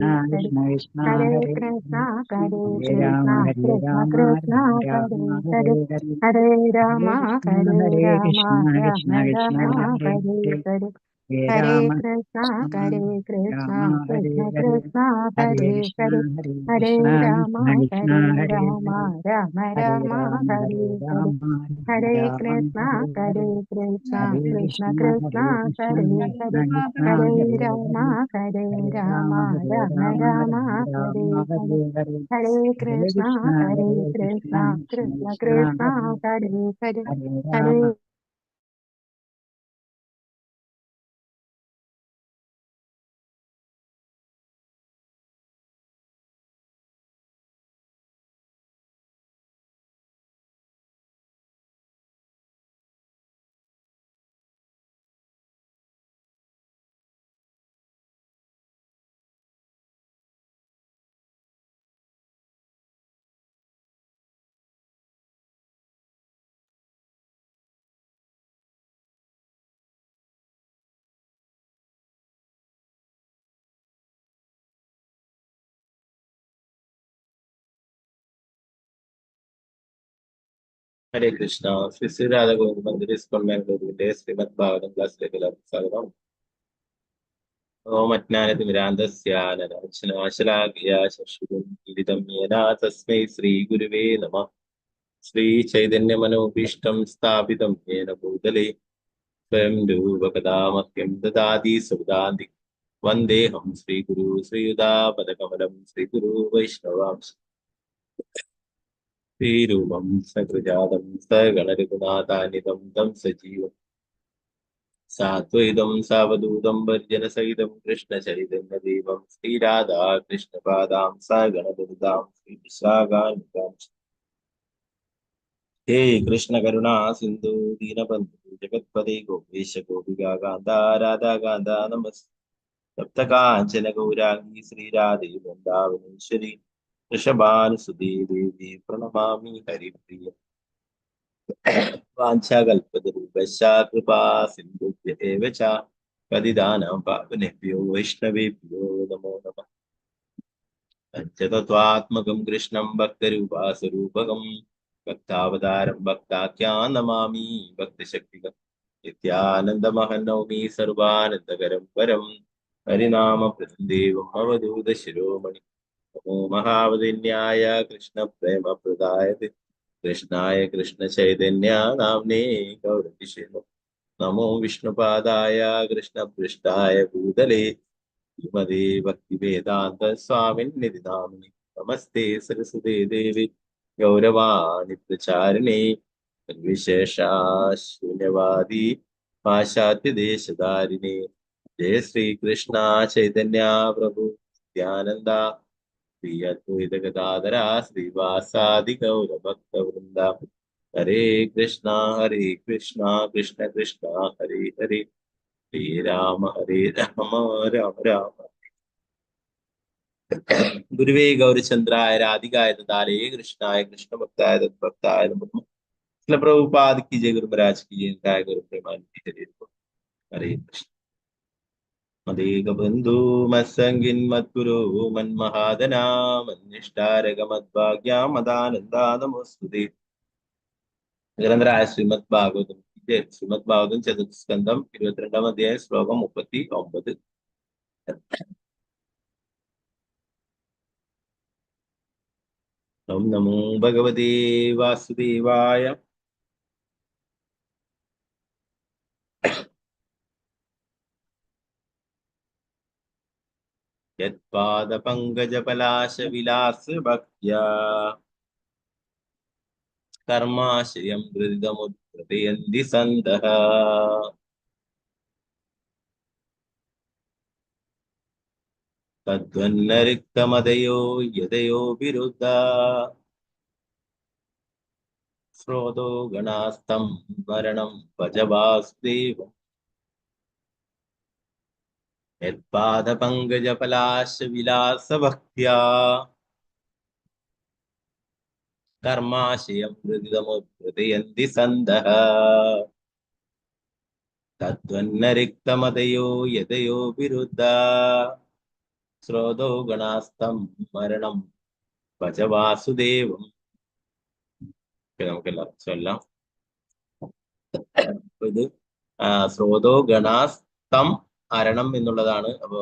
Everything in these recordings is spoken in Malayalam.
Hare Krishna Krishna Hare Hare Krishna, Hare Hare Hare Krishna, Rama Hare Krishna Rama Krishna, Rama Hare Rama Hare, Hare Hare Hare Hare Rama, Krishna Hare Hare Rama, Krishna Rama Krishna Krishna Rama, Hare Hare Hare Hare, Hare Hare Rama Krishna, Rama Hare Krishna, Rama Hare Krishna Hare Krishna, Hare Hare Krishna Hare, Hare Hare Krishna Rama, Krishna Krishna Hare Hare Rama, Hare Rama Hare Rama, Rama Hare Hare Hare, Rama Rama Hare Rama Krishna, Hare Hare Hare Krishna, Hare Krishna Krishna Krishna, Hare Krishna Hare Krishna Hare, Krishna Hare Hare Rama, Hare Hare Hare Rama, Rama Hare Rama Rama Rama, Rama Hare Rama Hare, Hare Hare Hare Hare Krishna, Krishna Hare Hare Krishna, Krishna Krishna Krishna Krishna Krishna, Hare Hare Hare, Hare Rama. Hare ഹരേ കൃഷ്ണ. ശ്രീ ശ്രീ രാധാഗോവിന്ദ് മന്ദിർ ഇസ്കോൺ ബാംഗ്ലൂരിന്റെ ശ്രീമദ് ഭാഗവതം ക്ലാസ്സിലേക്ക് എല്ലാവർക്കും സ്വാഗതം. ഓം അജ്ഞാനതിമിരാന്തസ്യ അനശലാകിയ ചക്ഷുരുന്മിലിതം യേന തസ്മൈ ശ്രീ ഗുരുവേ നമഃ. ശ്രീ ചൈതന്യ മനോഭീഷ്ടം സ്ഥാപിതം യേന ഭൂതലേ സ്വയം രൂപകഥാ മഹ്യം ദദാതി സുധാന്തി. വന്ദേഹം ശ്രീഗുരു ശ്രീയുതാപദകമലം ശ്രീഗുരു വൈഷ്ണവാംശ ശ്രീരൂപം സകൃജാതം സഗണരഘുനാഥാനിതം തം സജീവം സാത്വൈതം സാവധൂതം ഭർജനസഹിതം കൃഷ്ണചൈതന്യദേവം ശ്രീരാധാ കൃഷ്ണപാദാം സഗണദുരിതാം ശ്രീവിശാഖാനുഗാം. ഹേ കൃഷ്ണ കരുണാ സിന്ധു ദീനബന്ധു ജഗത്പദേ ഗോപേശ ഗോപികാ കാന്ത രാധാ കാന്ത നമസ് സപ്തകാഞ്ചന ഗൗരാംഗി ശ്രീരാധേ വൃന്ദാവനേശ്വരി വൃഷഭാനുസുതേ ദേവി പ്രണമാമി ഹരിപ്രിയ. വാഞ്ചാകൽപതരുഭ്യശ്ച കൃപാ സിന്ധുഭ്യ ഏവ ച പതിതാനാം പാവനേഭ്യോ വൈഷ്ണവേഭ്യോ നമോ നമഃ. പഞ്ചതത്വാത്മകം കൃഷ്ണം ഭക്തരൂപാസ്വരൂപകം ഭക്താവതാരം ഭക്താഖ്യാൻ നമാമി ഭക്തശക്തികം. നിത്യാനന്ദമഹം നൗമി സർവാനന്ദകരം പരം ഹരിനാമപ്രദം ദേവം അവധൂത ശിരോമണി. നമോ മഹാവതിന്യായ കൃഷ്ണപ്രേമപ്രദായ കൃഷ്ണായ കൃഷ്ണചൈതന്യ നാമ്നേ ഗൗരതിഷേ നമോ വിഷ്ണുപാദായ കൃഷ്ണപൃഷ്ഠായ ഭൂതലേ ശ്രീമതേ ഭക്തിവേദാന്ത സ്വാമിന്നിധി നാമിനി. നമസ്തേ സരസ്വതേ ദേവി ഗൗരവാണി പ്രചാരിണേ നിർവിശേഷാശൂന്യവാദി പാശ്ചാത്യദേശധാരിണേ. ജയ ശ്രീകൃഷ്ണ ചൈതന്യ പ്രഭു നിത്യാനന്ദ ശ്രീ അദ്വൈത ഗദാധര ശ്രീവാസാദി ഗൗരഭക്തവൃന്ദ. ഹരേ കൃഷ്ണ കൃഷ്ണ കൃഷ്ണ ഹരേ ഹരേ ഹരേ രാമ രാമ രാമ. ഗുരുവേ ഗൗരചന്ദ്രായ രാധികായ ദാലേ കൃഷ്ണായ കൃഷ്ണഭക്തായ തദ്ഭക്തായ നമഃ. ചില പ്രഭുപാദ് की जय, गुरु महाराज की जय, जय गुरु प्रेमानंद हरे हरे कृष्ण. മദേക ബന്ധു മത്സംഗിൻ മദ്ഗുരു മന്മഹാദനാ മന്നിഷ്ടാരകമദ്ഭാഗ്യാ മദാനന്ദാ നമോസ്തുതേ. നിരന്തരായ ശ്രീമദ് ഭാഗവതം ശ്രീമദ് ഭാഗവതം ചതുർത്ഥ സ്കന്ധം 22-ാം അധ്യായം ശ്ലോകം 39. ഓം നമോ ഭഗവതേ വാസുദേവായ. യത്പാദപങ്കജപലാശവിലാസഭക്ത്യാ കർമാശയം ധൃതമുദ്രതയന്തി സന്തഃ. തദ്വന്നരിക്തമതയോ യതയോ വിരുദ്ധ സ്രോതോ ഗണാസ്തം മരണം ഭജ വാസുദേവം. യത്പാദപങ്കജപലാശവിലാസഭക്ത്യാ കർമാശയം ധൃതമുദ്രതയന്തി സന്തഃ. തദ്വന്നരിക്തമതയോ യതയോ വിരുദ്ധ സ്രോതോ ഗണാസ്തം മരണം ഭജ വാസുദേവം. നമുക്ക് എല്ലാവർക്കും ചൊല്ലാം. ഇത് സ്രോതോ ഗണാസ്തം അരണം എന്നുള്ളതാണ്. അപ്പൊ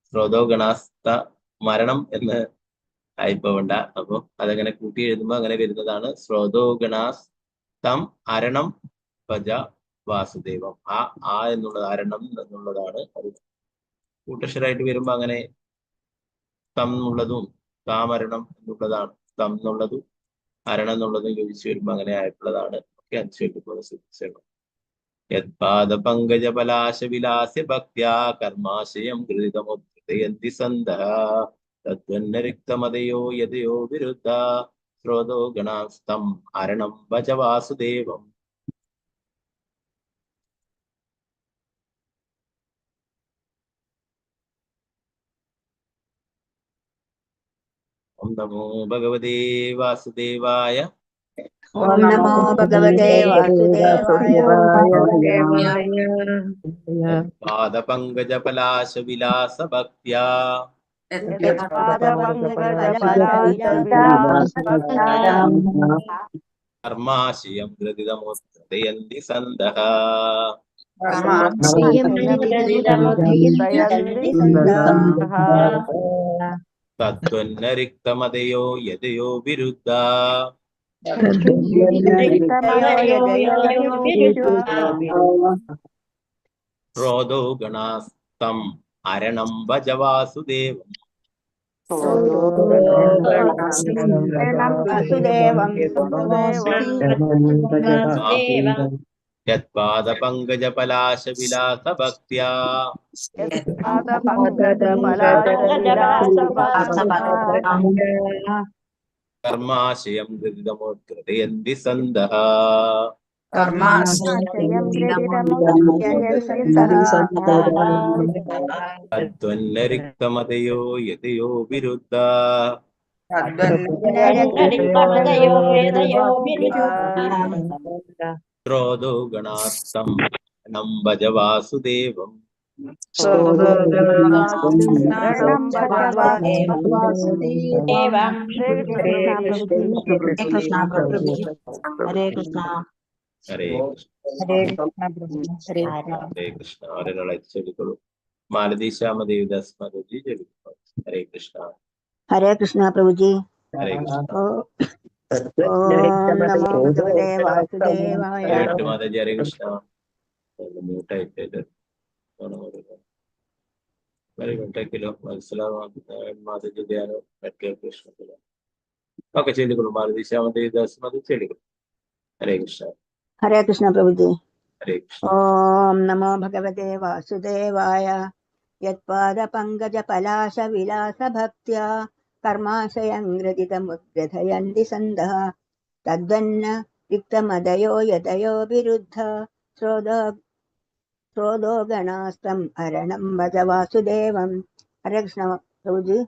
സ്രോതോ ഗണാസ്ത മരണം എന്ന് ആയിപ്പോവണ്ട. അപ്പൊ അതങ്ങനെ കൂട്ടി എഴുതുമ്പോ അങ്ങനെ വരുന്നതാണ്. സ്രോതോ ഗണാസ്തം അരണം ഭജ വാസുദേവം. ആ എന്നുള്ളത് അരണം എന്നുള്ളതാണ്. അത് കൂട്ടക്ഷരായിട്ട് വരുമ്പോ അങ്ങനെ സ്തം എന്നുള്ളതും താമരണം എന്നുള്ളതാണ്. സ്തം എന്നുള്ളതും അരണം എന്നുള്ളതും യോജിച്ച് വരുമ്പോ അങ്ങനെ ആയിട്ടുള്ളതാണ്. ഒക്കെ അനുസരിച്ച് ശ്രദ്ധിച്ചേക്കണം. യത്പാദപങ്കജ പലാശവിലാസ്യ ഭക്ത്യാ കർമാശയം ഗൃഹീതമുദ്ധയന്തി സന്തഃ തദ്വന്നരിക്തമതയോ യതയോ വിരുദ്ധ സ്രോതോ ഗണാസ്തം അരണം ഭജ വാസുദേവം. ഓം നമോ ഭഗവതേ വാസുദേവായ. ഓം നമോ ഭഗവതേ വാസുദേവായ. പാദപങ്കജ പലാശവിലാസ ഭക്ത്യാ കർമാശയം ഗൃഹീതമുദ്ധയന്തി സന്തഃ തദ്വന്നരിക്തമതയോ യതയോ വിരുദ്ധ സ്രോതോ ഗണാസ്തം അരണം ഭജ വാസുദേവം. യത്പാദപങ്കജ പലാശവിലാസ ഭക്ത്യാ കർമാശയം ഗൃഹീതമുദ്ധയന്തി സന്തഃ തദ്വന്നരിക്തമതയോ യതയോ വിരുദ്ധ സ്രോതോ ഗണാസ്തം അരണം ഭജ വാസുദേവം. ഹരേ കൃഷ്ണ. ഹരേ കൃഷ്ണ. അവരെ ചൊല്ലിക്കൊള്ളു. മാലതി ശ്യാമദേവിദാസ് മാതാജി ചൊല്ലിക്കൊള്ളു. ഹരേ കൃഷ്ണ. ഹരേ കൃഷ്ണ പ്രഭുജി. ഹരേ കൃഷ്ണ. ഓം നമോ ഭഗവതേ വാസുദേവായ. മാതാജി ഹരേ കൃഷ്ണ. മ്യൂട്ടായിട്ട് ിലോ മാതാജി ധ്യാനോ മറ്റേ കൃഷ്ണ ഒക്കെ ചൊല്ലിക്കൊള്ളു. മാലതി ശ്യാമദേവിദാസ് മാതാജി ചൊല്ലിക്കൊള്ളു. ഹരേ കൃഷ്ണ. ഹരേ കൃഷ്ണ പ്രഭുജി. ഹരേ കൃഷ്ണ. ഓം നമോ ഭഗവതേ വാസുദേവായ. യത്പാദ പങ്കജ പലാശ വിലാസ ഭക്ത്യാ കർമാശയം ഗ്രഥയന്തി സന്തഃ തദ്വന്ന രിക്തമതയോ യതയോ വിരുദ്ധ സ്രോതോ ഗണാസ്തം അരണം ഭജ വാസുദേവം. ഹരേ കൃഷ്ണ പ്രഭുജി.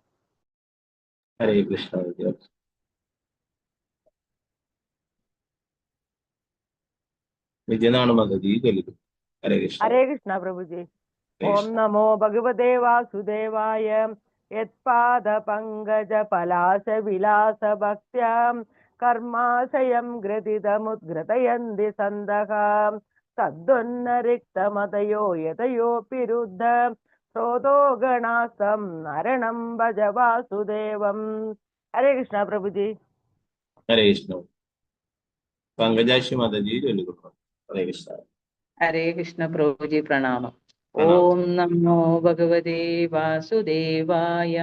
ഹരേ കൃഷ്ണ. വിജയനാണ് മാതാജി ചൊല്ലിക്കൊള്ളു. ഹരേ കൃഷ്ണ. ഹരേ കൃഷ്ണ പ്രഭുജി. ഓം നമോ ഭഗവതേ വാസുദേവായ. യത്പാദ പങ്കജ പലാശ വിലാസ ഭക്ത്യാം കർമാശയം ഗ്രഥിതമുദ്ഗ്രഥയന്തി സന്തഃ തദ്വന്നരിക്തമതയോ യതയോ വിരുദ്ധ സ്രോതോ ഗണാസ്തം അരണം ഭജ വാസുദേവം. ഹരേ കൃഷ്ണ പ്രഭുജി. ഹരേ കൃഷ്ണ. പങ്കജാക്ഷി മാതാജി ചൊല്ലിക്കൊള്ളു. ഹരേ കൃഷ്ണ. ഹരേ കൃഷ്ണ പ്രഭുജി. പ്രണാമം. ഓം നമോ ഭഗവതേ വാസുദേവായ.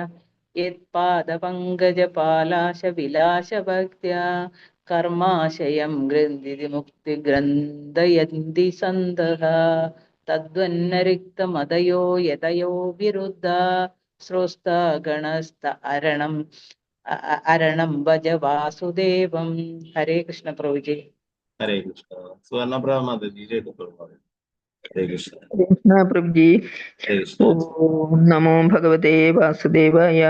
യത്പാദപങ്കജ പാലാശ വിലാശ ഭക്ത്യാ കർമാശയം ഗ്രന്ഥിതി ഗ്രന്ഥയന്തി സന്തഃ തദ്വന്നരിക്തമതയോ യതയോ വിരുദ്ധ സ്രോസ്ത ഗണസ്ത അരണം ഭജ വാസുദേവം. ഹരേ കൃഷ്ണ പ്രഭുജി. ഹരേ കൃഷ്ണ. സുവർണപ്രഭ മാതാജി ചൊല്ലിക്കൊള്ളു. ഹരേ കൃഷ്ണ. കൃഷ്ണ പ്രഭുജി. ഹരേ കൃഷ്ണ. ഓം നമോ ഭഗവതേ വാസുദേവായ.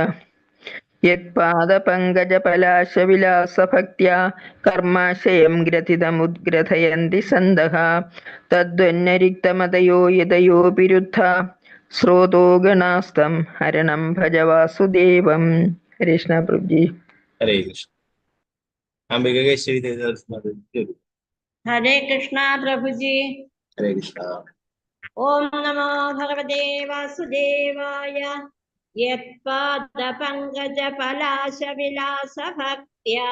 യത്പാദ പങ്കജ പലാശ വിലാസ ഭക്ത്യാ കർമാശയം ഗ്രഥിതമുദ്ഗ്രഥയന്തി സന്തഃ തദ്വന്നരിക്തമതയോ യതയോ വിരുദ്ധ സ്രോതോ ഗണാസ്തം ഹരണം ഭജ വാസുദേവം. ഹരേ കൃഷ്ണ പ്രഭുജി. ഹരേ കൃഷ്ണ. അംബിക കേശവി ദേവദാസ്. ഹരേ കൃഷ്ണ പ്രഭുജി. ഹരേ കൃഷ്ണ. ഓം നമോ ഭഗവതേ വാസുദേവായ. യത്പാദപങ്കജ പലാശ വിലാസ ഭക്ത്യാ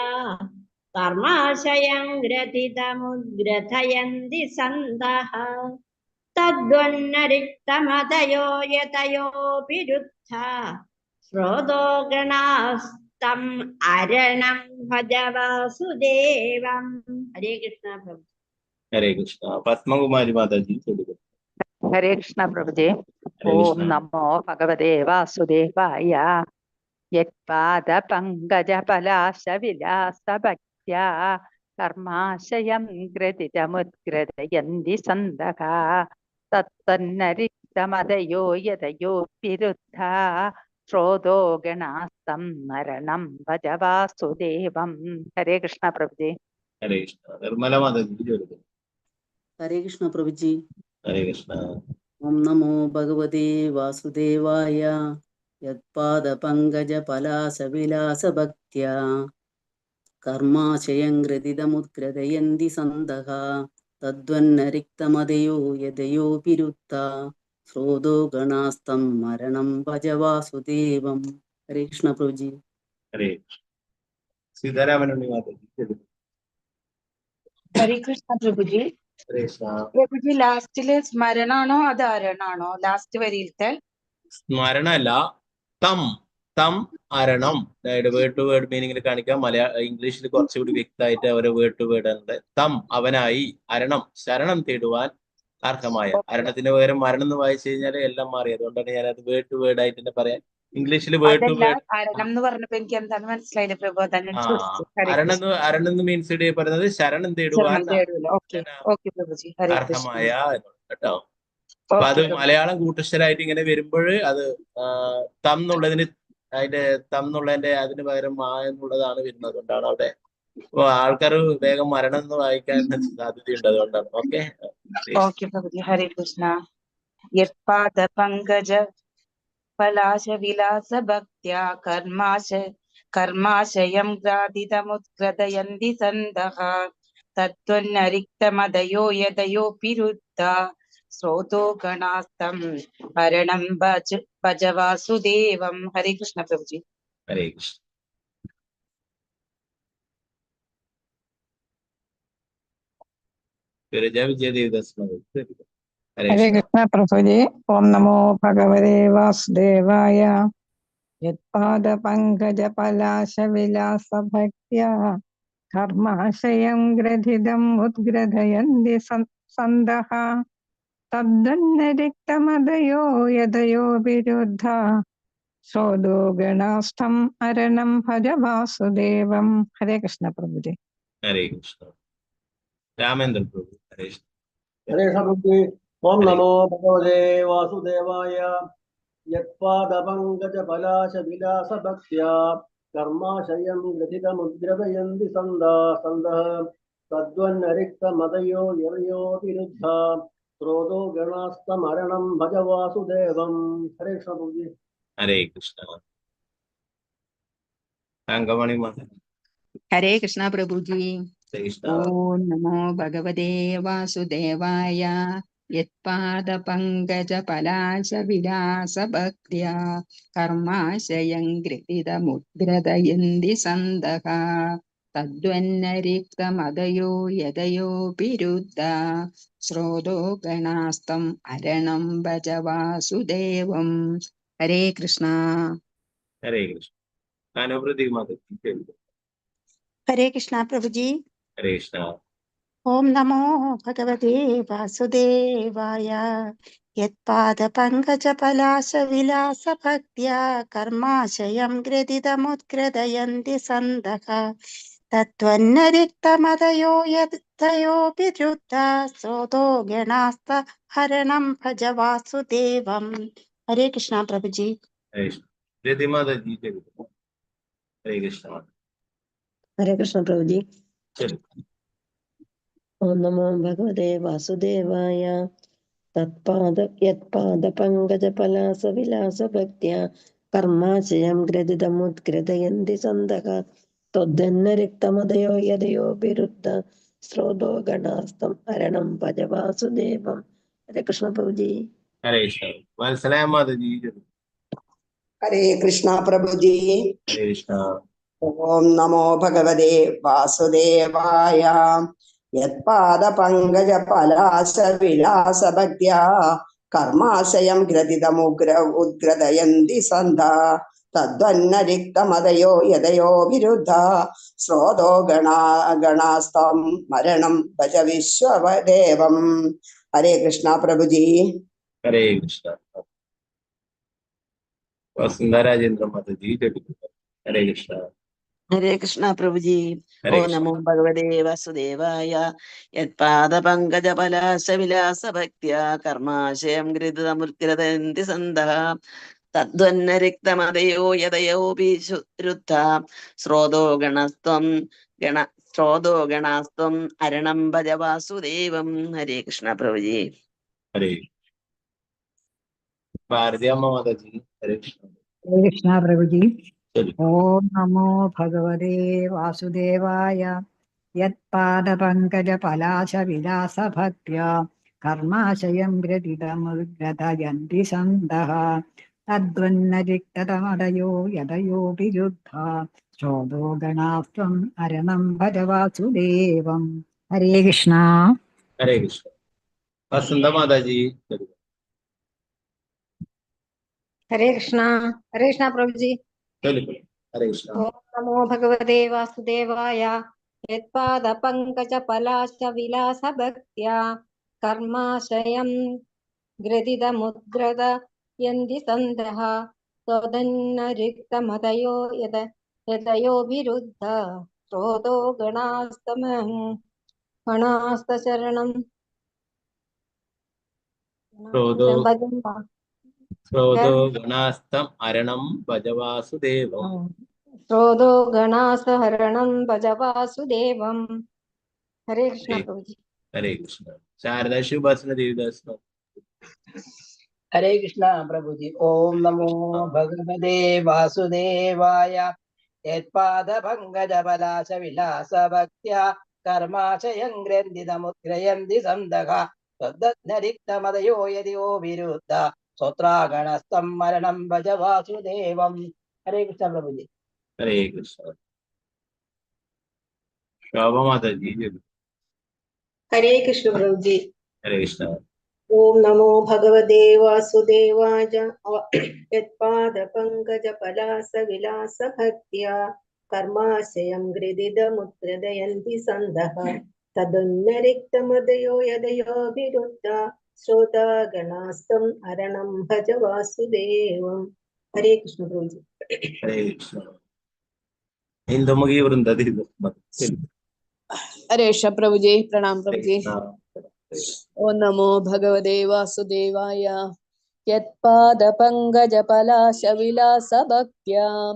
കർമാശയം ഗ്രഥിതമുദ്ഗ്രഥയന്തി സന്തഃ തദ്വന്നരിക്തമതയോ യതയോപി രുദ്ധ ശ്രോതോ ഗണാസ്തം അരണം ഭജ വാസുദേവം. ഹരേ കൃഷ്ണ പ്രഭു. ഹരേ കൃഷ്ണ. പത്മകുമാരി മാതാജി ചൊല്ലുക. ഹരേ കൃഷ്ണ പ്രഭുജി. ഹരേ ഓം കൃഷ്ണ. നമോ ഭഗവതേ വാസുദേവായ. യത്പാദ പങ്കജ പലാശ വിലാസ ഭക്ത്യാ കർമാശയം ഗ്രഥിതമുദ്ഗ്രഥയന്തി സന്തഃ തത്തന്നരിക്തമതയോ യതയോ വിരുദ്ധ ശ്രോതോ ഗണാസ്തം മരണം ഭജ വാസുദേവം. ഹരേ കൃഷ്ണ പ്രഭുജി. ഹരേ കൃഷ്ണ. നിർമ്മല മാതാജി ചൊല്ലുക. ഹരേ കൃഷ്ണ പ്രഭുജി. ഹരേ കൃഷ്ണ. ഓം നമോ ഭഗവതേ വാസുദേവായ. യത്പാദ പങ്കജ പലാശ വിലാസ ഭക്ത്യാ കർമാശയം ഗ്രഥിതമുദ്ഗ്രഥയന്തി സന്തഃ തദ്വന്നരിക്തമതയോ യതയോപി രുദ്ധ ശ്രോതോ ഗണാസ്തം മരണം ഭജ വാസുദേവം. ഹരേ കൃഷ്ണ പ്രഭുജി. ഹരേ കൃഷ്ണ. സീതാരാമനുണ്ണി മാതാജി ചൊല്ലുക. ഹരേ കൃഷ്ണ പ്രഭുജി. ഹരേ കൃഷ്ണ. പ്രഭുജി ലാസ്റ്റില് സ്മരണാണോ അത് അരണാണോ? ലാസ്റ്റ് വരിയിലത്തെ സ്മരണല്ല, തം തം അരണം. അതായത് വേർഡ് ടു വേർഡ് മീനിങ്ങിൽ കാണിക്കാം. ഇംഗ്ലീഷിൽ കുറച്ചുകൂടി വ്യക്തമായിട്ട് അവരെ വേർഡ് ടു വേർഡ് ഉണ്ട്. തം അവനായി, അരണം ശരണം തേടുവാൻ അർഹമായ. അരണത്തിന് പകരം മരണം എന്ന് വായിച്ചു കഴിഞ്ഞാൽ എല്ലാം മാറി. അതുകൊണ്ടാണ് ഞാൻ അത് വേർഡ് ടു വേർഡ് ആയിട്ട് തന്നെ പറയാം. ഇംഗ്ലീഷിൽ വേർഡ് ടു വേർഡ്. അരണം എന്ന് പറഞ്ഞപ്പോ എനിക്ക് എന്താണ് മനസ്സിലായില്ല പ്രഭു, അതാണ് അരണം മീൻസ് പറയുന്നത് ശരണം തേടുവാൻ പ്രഭുജി. ഹരേ കൃഷ്ണ. അർഹമായ എന്നുള്ളത് കേട്ടോ. അപ്പൊ അത് മലയാളം കൂട്ടക്ഷരായിട്ട് ഇങ്ങനെ വരുമ്പോൾ അത് തം എന്നുള്ളതിന് അതിന്റെ തം എന്നുള്ളതിന്റെ അതിന് പകരം മാ എന്നുള്ളതാണ് വരുന്നത്. അതുകൊണ്ടാണ് അവിടെ ആൾക്കാർ വേഗം മരണം എന്ന് വായിക്കാൻ സാധ്യതയുണ്ട്. അതുകൊണ്ടാണ്. ഓക്കെ പ്രഭുജി. ഹരേ കൃഷ്ണ. യത്പാദ പങ്കജ പലാശ വിലാസ ഭക്ത്യാ കർമാശയം ഗ്രാധിതമുദ്ഗ്രഥയന്തി സന്തഃ തത്വന്നരിക്തമതയോ യതയോപി രുദ്ധ ശ്രോതോ ഗണാസ്തം ഹരണം ഭജ വാസുദേവം. ഹരേ കൃഷ്ണ പ്രഭുജി. ഹരേ കൃഷ്ണ. വിജയദേവദാസ്. ഹരേ കൃഷ്ണ പ്രഭുജി. ഓം നമോ ഭഗവതേ വാസുദേവായ. യത്പാദ പങ്കജ പലാശ വിലാസ ഭക്ത്യാ കർമാശയം ഗ്രഥിതം ഉദ്ഗ്രഥയന്തി സന്തഃ തദ്വന്നരിക്തമതയോ യതയോ വിരുദ്ധ ശ്രോതോ ഗണാസ്തം അരണം ഭജ വാസുദേവം. ഹരേ കൃഷ്ണ പ്രഭുജി. ഹരേ കൃഷ്ണ. രാമേന്ദ്ര പ്രഭു. ഹരേ കൃഷ്ണ. ഹരേ കൃഷ്ണ പ്രഭുജി. ഓം നമോ ഭഗവതേ വാസുദേവായ. യത്പാദപങ്കജ പലാശ വിലാസ ഭക്ത്യാ കർമാശയം ഗ്രഥിതമുദ്ഗ്രഥയന്തി സന്തഃ തദ്വന്നരിക്തമതയോ യതയോ വിരുദ്ധ ശ്രോതോ ഗണാസ്തമരണം ഭജ വാസുദേവം. ഹരേ കൃഷ്ണ പ്രഭുജി. ഹരേ കൃഷ്ണ. അങ്കമണി മാതാ. ഹരേ കൃഷ്ണ പ്രഭുജി. ഹരേ കൃഷ്ണ. ഓം നമോ ഭഗവതേ വാസുദേവായ. യത്പാദ പങ്കജ പലാശ വിലാസ ഭക്ത്യാ കർമാശയം ഗ്രഥിതമുദ്ഗ്രഥയന്തി സന്തഃ തദ്വന്നരിക്തമതയോ യതയോപി രുദ്ധ ശ്രോതോ ഗണാസ്തം അരണം ഭജ വാസുദേവം. ഹരേ കൃഷ്ണ. ഹരേ കൃഷ്ണ. അനുപ്രതി മാതാജി. ഹരേ കൃഷ്ണ പ്രഭുജി. ഹരേ കൃഷ്ണ. ഓം നമോ ഭഗവതേ വാസുദേവായ. യത്പാദ പങ്കജ പലാശ വിലാസ ഭക്ത്യാ കർമാശയം ഗ്രഥിതമുദ്ഗ്രഥയന്തി സന്തഃ തത്വന്നരിക്തമതയോ യതയോപി രുദ്ധ ശ്രോതോ ഗണാസ്ത ഹരണം ഭജ വാസുദേവം. ഹരേ കൃഷ്ണ പ്രഭുജി. ഹരേ കൃഷ്ണ. രതിമാതാജി. ഹരേ കൃഷ്ണ. ഹരേ കൃഷ്ണ പ്രഭുജി. ശരി. ഓം നമോ ഭഗവതേ വാസുദേവായ. यत्पादपङ्कजपलासविलासभक्त्या कर्माशयं ग्रथितमुद्ग्रथयन्ति सन्तः त्वद्धन्नरिक्तमदयो यदयोभिरुद्ध स्रोतो गणास्तं हरणं भज वासुदेवं। हरे कृष्ण प्रभु जी। हरे कृष्ण। वत्सलाय माता जी जरूर। हरे कृष्णा प्रभु जी। हरे कृष्ण। ओम नमो भगवते वासुदेवाय। यत्पादपङ्कज पलाश विलास भक्त्या कर्माशयं ग्रथितमुग्र उद्ग्रथयन्ति सन्धा तद्वन्नरिक्तमदयो यदयो विरुद्धा स्रोतो गणास्तं मरणं भज विश्वदेवं। हरे कृष्णा प्रभु जी। हरे कृष्ण। वसुंधरा राजेंद्र माता जी जरूर। हरे कृष्ण। हरे कृष्ण प्रभु जी। हरे ओ कृष्ण। नमो भगवते वासुदेवाय। यत्पादपङ्कजपलाशविलासभक्त्या कर्माशयं गृहीतमुद्ग्रथयन्ति सन्तः तद्वन्नरिक्तमदयो यदयोऽपि रुद्धा स्रोतो गणास्त्वं हरणं भज वासुदेवं। हरे कृष्ण प्रभु जी। हरे भारती अम्मा माता जी। हरे कृष्ण। हरे कृष्ण प्रभु जी। चलिए। ओम नमो भगवते वासुदेवाय। यत्पादपङ्कजपलाशविलासभक्त्या कर्माशयं ग्रथितमुद्ग्रथयन्ति सन्तः तद्वन्नरिक्ततमदयो यदयो विरुद्धा शोधो गणास्त्वं हरणं भज वासुदेवं। हरे कृष्ण। हरे कृष्ण। वसुंधरा माता जी जरूर। हरे कृष्णा प्रभु जी। चलिए। हरे कृष्ण। ओम नमो भगवते वासुदेवाय। यत्पादपङ्कजपलाशविलासभक्त्या कर्माशयं ग्रथितमुद्ग्रथयन्ति सन्तः त्वदन्नरिक्तमदयो यदयो विरुद्ध स्रोतो गणास्तशरणं क्रोधो भजन् गणास्तं हरणं भज वासुदेवम्। क्रोधो गणासहरणं भज वासुदेवम्। हरे कृष्ण प्रभु जी। हरे कृष्ण। शारदा शिवभासना देवीदास। हरे कृष्णा प्रभु जी। ओम नमो भगवते वासुदेवाय। यत्पादपङ्कजपलाशविलासभक्त्या कर्माशयं ग्रन्थितमुद्ग्रयन्ति सन्तः तद्वन्नरिक्तमदयो यदयो विरुद्ध स्तोत्रागणस्तं मरणं भज वासुदेवं। हरे कृष्ण प्रभु जी। हरे कृष्ण। शोभा माता जी जरूर। हरे कृष्ण प्रभु जी। हरे कृष्ण। ओम नमो भगवते वासुदेवाय। यत्पादपङ्कजपलाशविलासभक्त्या कर्माशयं गृहीतमुद्ग्रथयन्ति सन्तः तदुन्नरिक्तमदयो यदयो विरुद्धा श्रोता गणास्तं हरणं भज वासुदेवम्। हरे कृष्ण प्रभु जी। हरे कृष्ण। इंदुमुखी वृंदा देवीदास। हरे कृष्ण प्रभु जी। प्रणाम प्रभु जी। ओ नमो भगवते वासुदेवाय। यत्पादपङ्कजपलाशविलासभक्त्या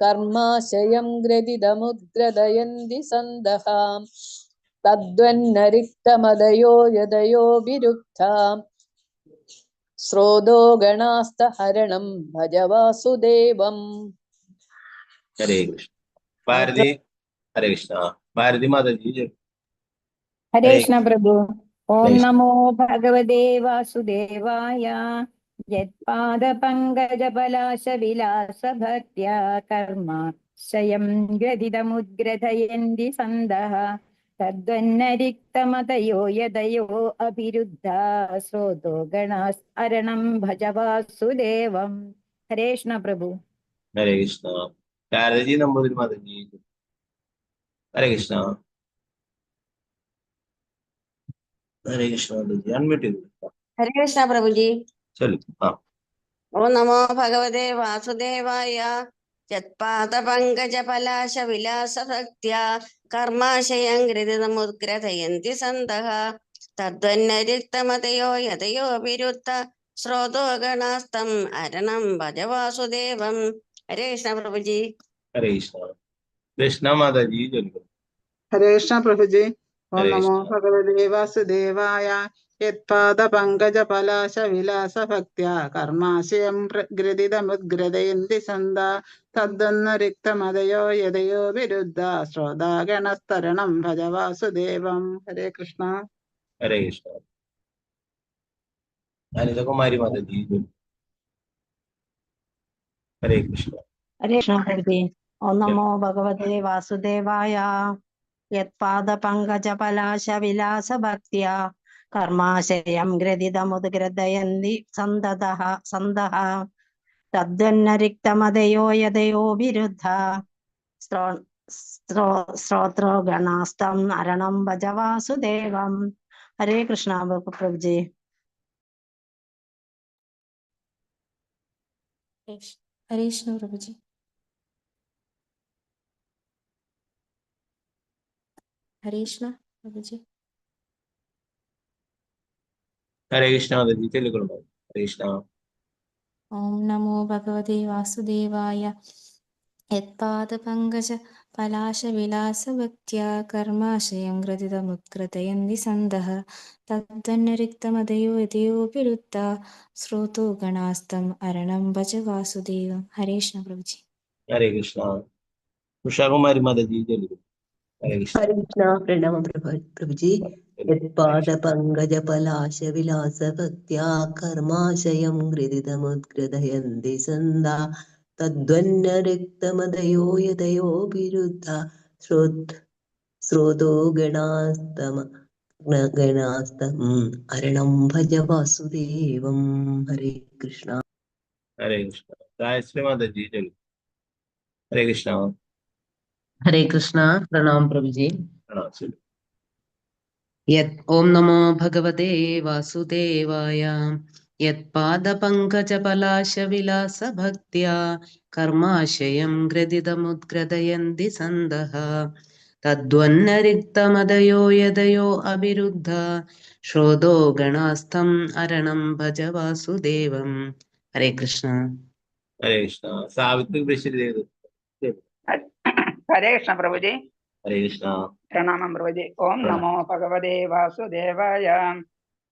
कर्माशयं ग्रथितमुद्ग्रथयन्ति सन्तः तद्वन्नरिक्तमदयो यदयो विरुक्ता स्रोतो गणास्तहरणं भज वासुदेवम्। हरे कृष्ण। भारती। हरे कृष्ण। भारती माता जी जरूर। हरे कृष्ण प्रभु। ओम हरे नमो भगवते वासुदेवाय। यत्पादपङ्कजपलाशविलासभक्त्या कर्माशयं ग्रथितमुद्ग्रथयन्ति सन्तः तद्वन्नरिक्तमतयो यदयो अभिरुद्धा स्रोतो गणास्मरणं भज वासुदेवम्। हरे कृष्ण प्रभु। हरे कृष्ण। शारदा जी नंबूदिरी माता जी। हरे कृष्ण। हरे कृष्ण माता जी अनम्यूट। हरे कृष्ण प्रभु जी। चलिए। हाँ। ओम नमो भगवते वासुदेवाय। यत्पादपङ्कजपलाशविलासभक्त्या कर्माशयं गृहीतमुद्ग्रथयन्ति सन्तः तद्वन्नरिक्तमतयो यतयो विरुद्ध स्रोतो गणास्तं हरणं भज वासुदेवम्। हरे कृष्ण प्रभु जी। हरे कृष्ण। कृष्णा माता जी जरूर। हरे कृष्ण प्रभु जी। ഓം നമോ ഭഗവതേ വാസുദേവായ യത്പാദപങ്കജപലാശവിലാസഭക്ത്യാ കർമാശയം ഗ്രഥിതമുദ്ഗ്രഥയന്തി സന്ത തദ്വന്ന റിക്തമതയോ യതയോ വിരുദ്ധ ശ്രോതാഗണസ്തരണം ഭജ വാസുദേവം. ഹരേ കൃഷ്ണ. ഹരേ കൃഷ്ണ. അനിതകുമാരി മാതാജി. ഹരേ കൃഷ്ണ. ഹരേ കൃഷ്ണ. ഓം നമോ ഭഗവതേ വാസുദേവായ യത്പാദപങ്കജപലാശവിലാസഭക്ത്യാ കർമാശയം ഗ്രഥിതമുദ്ഗ്രഥയന്തി സന്തഃ തദ്വന്നരിക്തമതയോ യതയോ വിരുദ്ധ ശ്രോതൃഗണാസ്തം അരണം ഭജ വാസുദേവം. ഹരേ കൃഷ്ണ പ്രഭുജി. ഹരേ കൃഷ്ണ പ്രഭുജി. ഹരേ കൃഷ്ണ പ്രഭുജി. ഹരേ കൃഷ്ണ മാതാജി. തെലുഗു. ഹരേ കൃഷ്ണ. ഓം നമോ ഭഗവതേ വാസുദേവായ യത്പാദപങ്കജ പലാശവിലാസഭക്ത്യാ കർമാശയം ഗ്രഥിതമുദ്ഗ്രഥയന്തി സന്തഃ തദ്വന്നരിക്തമതയോ യതയോ വിരുദ്ധ ശ്രോതോ ഗണാസ്തം അരണം ഭജ വാസുദേവം. ഹരേ കൃഷ്ണ പ്രഭുജി. ഹരേ കൃഷ്ണ. ഉഷാകുമാരി മാതാജി. തെലുഗു. ഹരേ കൃഷ്ണ. ഹരേ കൃഷ്ണ. പ്രണാമം പ്രഭുജി. യത്പാദപങ്കജപലാശവിലാസഭക്ത്യാ കർമാശയം ഗ്രഥിതമുദ്ഗ്രഥയന്തി സന്താ തദ്വന്നരിക്തമതയോ യതയോ വിരുദ്ധ ശ്രോതോ ഗണാസ്തം അരണം ഭജ വാസുദേവം. ഹരേ കൃഷ്ണ. ഹരേ കൃഷ്ണ. ഗായത്രി മാതാജി. തെലുഗു. ഹരേ കൃഷ്ണ. ഹരേ കൃഷ്ണ. പ്രണാം പ്രഭുജി. പ്രണാം. ഓം നമോ ഭഗവതേ വാസുദേവായ യത്പാദപങ്കജപലാശവിലാസഭക്ത്യാ കർമാശയം ഗ്രഥിതമുദ്ഗ്രഥയന്തി സന്തഃ തദ്വന്നരിക്തമതയോ യതയോ അവിരുദ്ധ ശ്രോതോ ഗണാസ്തം അരണം ഭജ വാസുദേവം. ഹരേ കൃഷ്ണ. ഹരേ കൃഷ്ണ. സാവിത്രി ബ്രശ്ശേരി. ഹരേ കൃഷ്ണ പ്രഭുജി. ഹരേ കൃഷ്ണ. പ്രണാമം പ്രഭുജി. ഓം നമോ ഭഗവതേ വാസുദേവായ